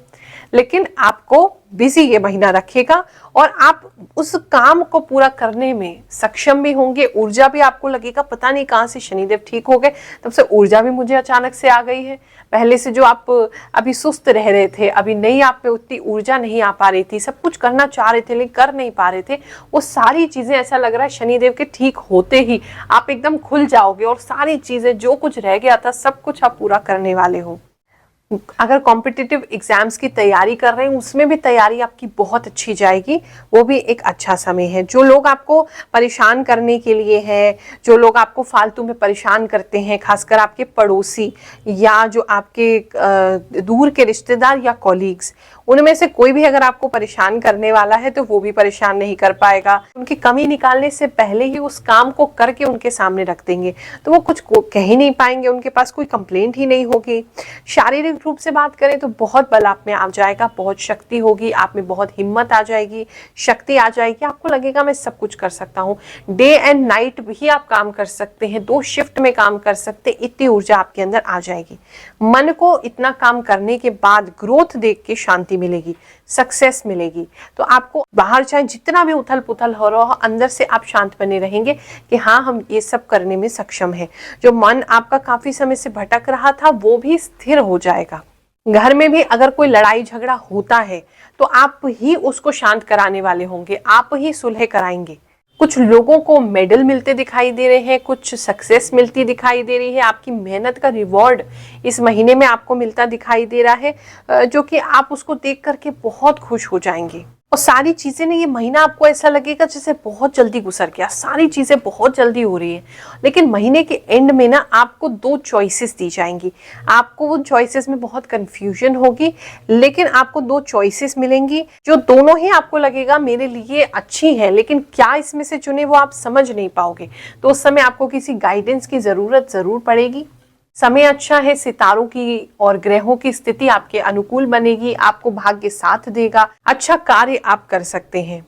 लेकिन आपको बिजी ये महीना रखेगा और आप उस काम को पूरा करने में सक्षम भी होंगे। ऊर्जा भी आपको लगेगा पता नहीं कहाँ से शनिदेव ठीक हो गए, तब से ऊर्जा भी मुझे अचानक से आ गई है। पहले से जो आप अभी सुस्त रह रहे थे, अभी नहीं आप में उतनी ऊर्जा नहीं आ पा रही थी, सब कुछ करना चाह रहे थे लेकिन कर नहीं पा रहे थे, वो सारी चीजें ऐसा लग रहा है शनिदेव के ठीक होते ही आप एकदम खुल जाओगे और सारी चीजें जो कुछ रह गया था सब कुछ आप पूरा करने वाले हो। अगर कॉम्पिटिटिव एग्जाम्स की तैयारी कर रहे हैं उसमें भी तैयारी आपकी बहुत अच्छी जाएगी, वो भी एक अच्छा समय है। जो लोग आपको परेशान करने के लिए हैं, जो लोग आपको फालतू में परेशान करते हैं, खासकर आपके पड़ोसी या जो आपके दूर के रिश्तेदार या कॉलीग्स, उनमें से कोई भी अगर आपको परेशान करने वाला है तो वो भी परेशान नहीं कर पाएगा। उनकी कमी निकालने से पहले ही उस काम को करके उनके सामने रख देंगे तो वो कुछ कह ही नहीं पाएंगे, उनके पास कोई कंप्लेंट ही नहीं होगी। शारीरिक रूप से बात करें तो बहुत बल आप में आ जाएगा, बहुत शक्ति होगी, आप में बहुत हिम्मत आ जाएगी, शक्ति आ जाएगी, आपको लगेगा मैं सब कुछ कर सकता हूँ। डे एंड नाइट भी आप काम कर सकते हैं, 2 शिफ्ट में काम कर सकते, इतनी ऊर्जा आपके अंदर आ जाएगी। मन को इतना काम करने के बाद ग्रोथ देख के शांति मिलेगी, सक्सेस मिलेगी। तो आपको बाहर चाहे जितना भी उथल पुथल हो रहा हो, अंदर से आप शांत बने रहेंगे कि हाँ हम ये सब करने में सक्षम है। जो मन आपका काफी समय से भटक रहा था वो भी स्थिर हो जाएगा। घर में भी अगर कोई लड़ाई झगड़ा होता है तो आप ही उसको शांत कराने वाले होंगे, आप ही सुलह कराएंगे। कुछ लोगों को मेडल मिलते दिखाई दे रहे हैं, कुछ सक्सेस मिलती दिखाई दे रही है, आपकी मेहनत का रिवॉर्ड इस महीने में आपको मिलता दिखाई दे रहा है, जो कि आप उसको देख करके बहुत खुश हो जाएंगे। और सारी चीजें ना, ये महीना आपको ऐसा लगेगा जैसे बहुत जल्दी गुजर गया, सारी चीजें बहुत जल्दी हो रही है। लेकिन महीने के एंड में ना आपको 2 चॉइसेस दी जाएंगी, आपको उन चॉइसेस में बहुत कंफ्यूजन होगी, लेकिन आपको 2 चॉइसेस मिलेंगी जो दोनों ही आपको लगेगा मेरे लिए अच्छी है, लेकिन क्या इसमें से चुने वो आप समझ नहीं पाओगे। तो उस समय आपको किसी गाइडेंस की जरूरत जरूर पड़ेगी। समय अच्छा है, सितारों की और ग्रहों की स्थिति आपके अनुकूल बनेगी, आपको भाग्य साथ देगा, अच्छा कार्य आप कर सकते हैं।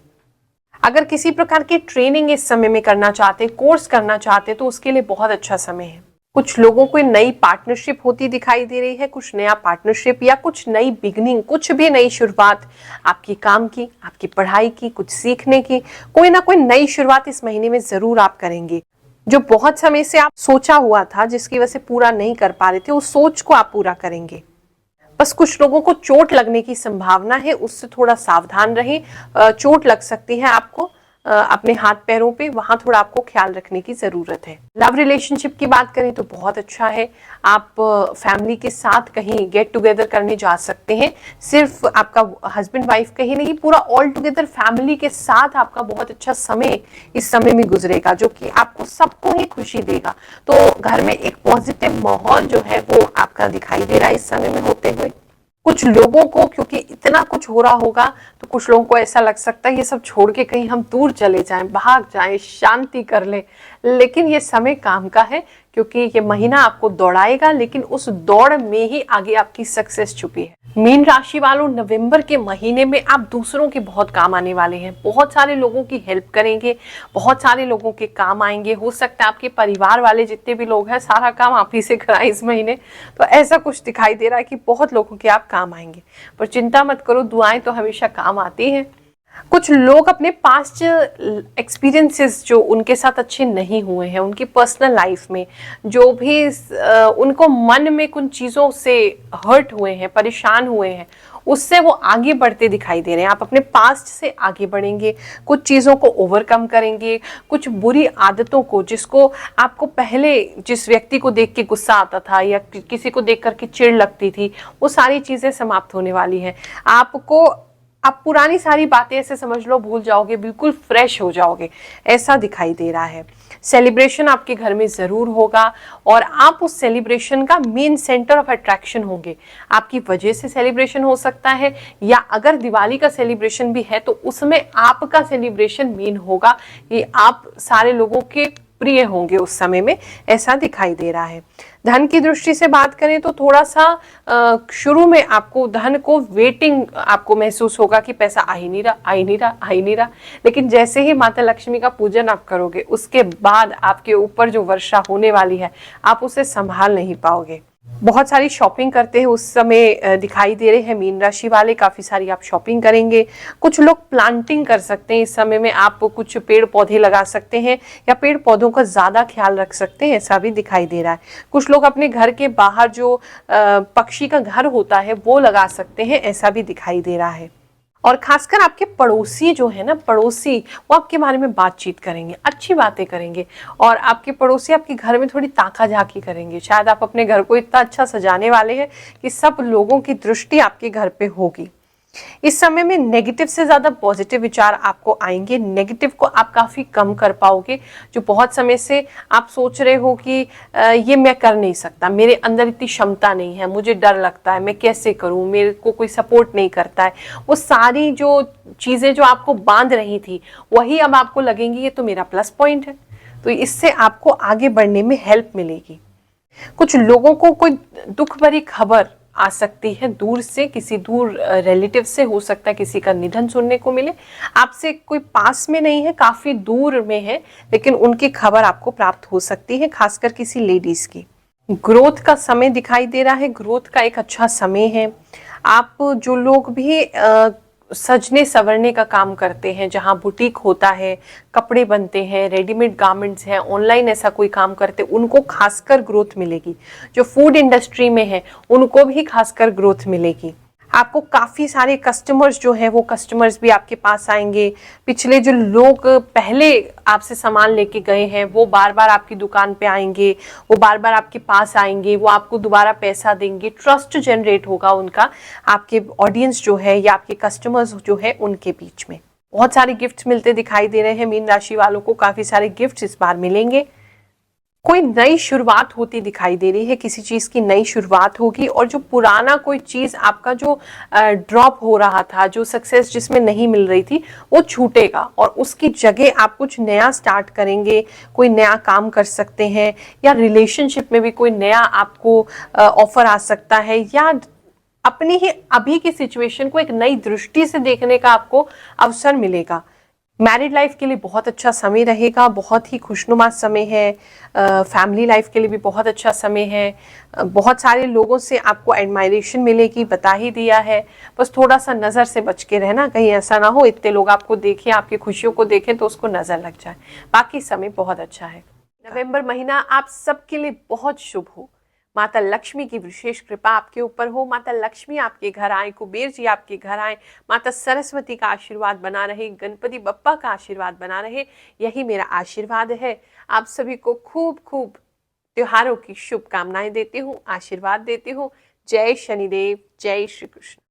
अगर किसी प्रकार की ट्रेनिंग इस समय में करना चाहते हैं, कोर्स करना चाहते हैं, तो उसके लिए बहुत अच्छा समय है। कुछ लोगों को नई पार्टनरशिप होती दिखाई दे रही है, कुछ नया पार्टनरशिप या कुछ नई बिगनिंग, कुछ भी नई शुरुआत आपकी काम की, आपकी पढ़ाई की, कुछ सीखने की, कोई ना कोई नई शुरुआत इस महीने में जरूर आप करेंगे। जो बहुत समय से आप सोचा हुआ था, जिसकी वजह से पूरा नहीं कर पा रहे थे, उस सोच को आप पूरा करेंगे। बस कुछ लोगों को चोट लगने की संभावना है, उससे थोड़ा सावधान रहें। चोट लग सकती है आपको अपने हाथ पैरों पे, वहां थोड़ा आपको ख्याल रखने की जरूरत है। लव रिलेशनशिप की बात करें तो बहुत अच्छा है, आप फैमिली के साथ कहीं गेट टुगेदर करने जा सकते हैं। सिर्फ आपका हस्बैंड वाइफ कहीं नहीं, पूरा ऑल टुगेदर फैमिली के साथ आपका बहुत अच्छा समय इस समय में गुजरेगा, जो कि आपको सबको ही खुशी देगा। तो घर में एक पॉजिटिव माहौल जो है वो आपका दिखाई दे रहा है इस समय में होते हुए। कुछ लोगों को क्योंकि इतना कुछ हो रहा होगा तो कुछ लोगों को ऐसा लग सकता है ये सब छोड़ के कहीं हम दूर चले जाएं, भाग जाएं, शांति कर लें, लेकिन ये समय काम का है क्योंकि ये महीना आपको दौड़ाएगा, लेकिन उस दौड़ में ही आगे आपकी सक्सेस छुपी है। मीन राशि वालों, नवंबर के महीने में आप दूसरों के बहुत काम आने वाले हैं, बहुत सारे लोगों की हेल्प करेंगे, बहुत सारे लोगों के काम आएंगे। हो सकता है आपके परिवार वाले जितने भी लोग हैं सारा काम आप ही से कराएं इस महीने, तो ऐसा कुछ दिखाई दे रहा है कि बहुत लोगों के आप काम आएंगे। पर चिंता मत करो, दुआएं तो हमेशा काम आती हैं। कुछ लोग अपने पास्ट एक्सपीरियंसेस जो उनके साथ अच्छे नहीं हुए हैं, उनकी पर्सनल लाइफ में जो भी उनको मन में कुछ चीज़ों से हर्ट हुए हैं, परेशान हुए हैं, उससे वो आगे बढ़ते दिखाई दे रहे हैं। आप अपने पास्ट से आगे बढ़ेंगे, कुछ चीज़ों को ओवरकम करेंगे, कुछ बुरी आदतों को, जिसको आपको पहले जिस व्यक्ति को देख के गुस्सा आता था या किसी को देख करके चिढ़ लगती थी, वो सारी चीज़ें समाप्त होने वाली हैं। आप पुरानी सारी बातें ऐसे समझ लो भूल जाओगे, बिल्कुल फ्रेश हो जाओगे, ऐसा दिखाई दे रहा है। सेलिब्रेशन आपके घर में जरूर होगा और आप उस सेलिब्रेशन का मेन सेंटर ऑफ अट्रैक्शन होंगे। आपकी वजह से सेलिब्रेशन हो सकता है, या अगर दिवाली का सेलिब्रेशन भी है तो उसमें आपका सेलिब्रेशन मेन होगा, कि आप सारे लोगों के प्रिय होंगे उस समय में, ऐसा दिखाई दे रहा है। धन की दृष्टि से बात करें तो थोड़ा सा शुरू में आपको धन को वेटिंग आपको महसूस होगा कि पैसा आ ही नहीं रहा, लेकिन जैसे ही माता लक्ष्मी का पूजन आप करोगे उसके बाद आपके ऊपर जो वर्षा होने वाली है आप उसे संभाल नहीं पाओगे। बहुत सारी शॉपिंग करते हैं उस समय दिखाई दे रहे हैं मीन राशि वाले, काफी सारी आप शॉपिंग करेंगे। कुछ लोग प्लांटिंग कर सकते हैं इस समय में, आप कुछ पेड़ पौधे लगा सकते हैं या पेड़ पौधों का ज्यादा ख्याल रख सकते हैं, ऐसा भी दिखाई दे रहा है। कुछ लोग अपने घर के बाहर जो पक्षी का घर होता है वो लगा सकते हैं, ऐसा भी दिखाई दे रहा है। और खासकर आपके पड़ोसी जो है ना, पड़ोसी वो आपके बारे में बातचीत करेंगे, अच्छी बातें करेंगे, और आपके पड़ोसी आपके घर में थोड़ी ताका झाकी करेंगे। शायद आप अपने घर को इतना अच्छा सजाने वाले हैं कि सब लोगों की दृष्टि आपके घर पे होगी। इस समय में नेगेटिव से ज्यादा पॉजिटिव विचार आपको आएंगे, नेगेटिव को आप काफी कम कर पाओगे। जो बहुत समय से आप सोच रहे हो कि ये मैं कर नहीं सकता, मेरे अंदर इतनी क्षमता नहीं है, मुझे डर लगता है, मैं कैसे करूं, मेरे को कोई सपोर्ट नहीं करता है, वो सारी जो चीजें जो आपको बांध रही थी वही अब आपको लगेंगी ये तो मेरा प्लस पॉइंट है। तो इससे आपको आगे बढ़ने में हेल्प मिलेगी। कुछ लोगों को कोई दुख भरी खबर आ सकती है दूर से, किसी दूर रिलेटिव से, हो सकता है किसी का निधन सुनने को मिले। आपसे कोई पास में नहीं है, काफी दूर में है, लेकिन उनकी खबर आपको प्राप्त हो सकती है, खासकर किसी लेडीज की। ग्रोथ का समय दिखाई दे रहा है, ग्रोथ का एक अच्छा समय है। आप जो लोग भी सजने संवरने का काम करते हैं, जहां बुटीक होता है, कपड़े बनते हैं, रेडीमेड गारमेंट्स हैं, ऑनलाइन ऐसा कोई काम करते हैं, उनको खासकर ग्रोथ मिलेगी। जो फूड इंडस्ट्री में है उनको भी खासकर ग्रोथ मिलेगी। आपको काफी सारे कस्टमर्स जो हैं वो कस्टमर्स भी आपके पास आएंगे। पिछले जो लोग पहले आपसे सामान लेके गए हैं वो बार बार आपकी दुकान पे आएंगे, वो बार बार आपके पास आएंगे, वो आपको दोबारा पैसा देंगे, ट्रस्ट जनरेट होगा उनका आपके ऑडियंस जो है या आपके कस्टमर्स जो है उनके बीच में। बहुत सारे गिफ्ट्स मिलते दिखाई दे रहे हैं मीन राशि वालों को, काफी सारे गिफ्ट्स इस बार मिलेंगे। कोई नई शुरुआत होती दिखाई दे रही है, किसी चीज की नई शुरुआत होगी, और जो पुराना कोई चीज आपका जो ड्रॉप हो रहा था, जो सक्सेस जिसमें नहीं मिल रही थी, वो छूटेगा और उसकी जगह आप कुछ नया स्टार्ट करेंगे। कोई नया काम कर सकते हैं, या रिलेशनशिप में भी कोई नया आपको ऑफर आ सकता है, या अपनी ही अभी की सिचुएशन को एक नई दृष्टि से देखने का आपको अवसर मिलेगा। मैरिड लाइफ के लिए बहुत अच्छा समय रहेगा, बहुत ही खुशनुमा समय है। फैमिली लाइफ के लिए भी बहुत अच्छा समय है। बहुत सारे लोगों से आपको एडमायरेशन मिलेगी, बता ही दिया है। बस थोड़ा सा नज़र से बच के रहना, कहीं ऐसा ना हो इतने लोग आपको देखें, आपकी खुशियों को देखें तो उसको नज़र लग जाए। बाकी समय बहुत अच्छा है। नवंबर महीना आप सबके लिए बहुत शुभ हो। माता लक्ष्मी की विशेष कृपा आपके ऊपर हो, माता लक्ष्मी आपके घर आए, कुबेर जी आपके घर आए, माता सरस्वती का आशीर्वाद बना रहे, गणपति बप्पा का आशीर्वाद बना रहे, यही मेरा आशीर्वाद है। आप सभी को खूब खूब त्योहारों की शुभकामनाएं देती हूँ, आशीर्वाद देती हूँ। जय शनिदेव, जय श्री कृष्ण।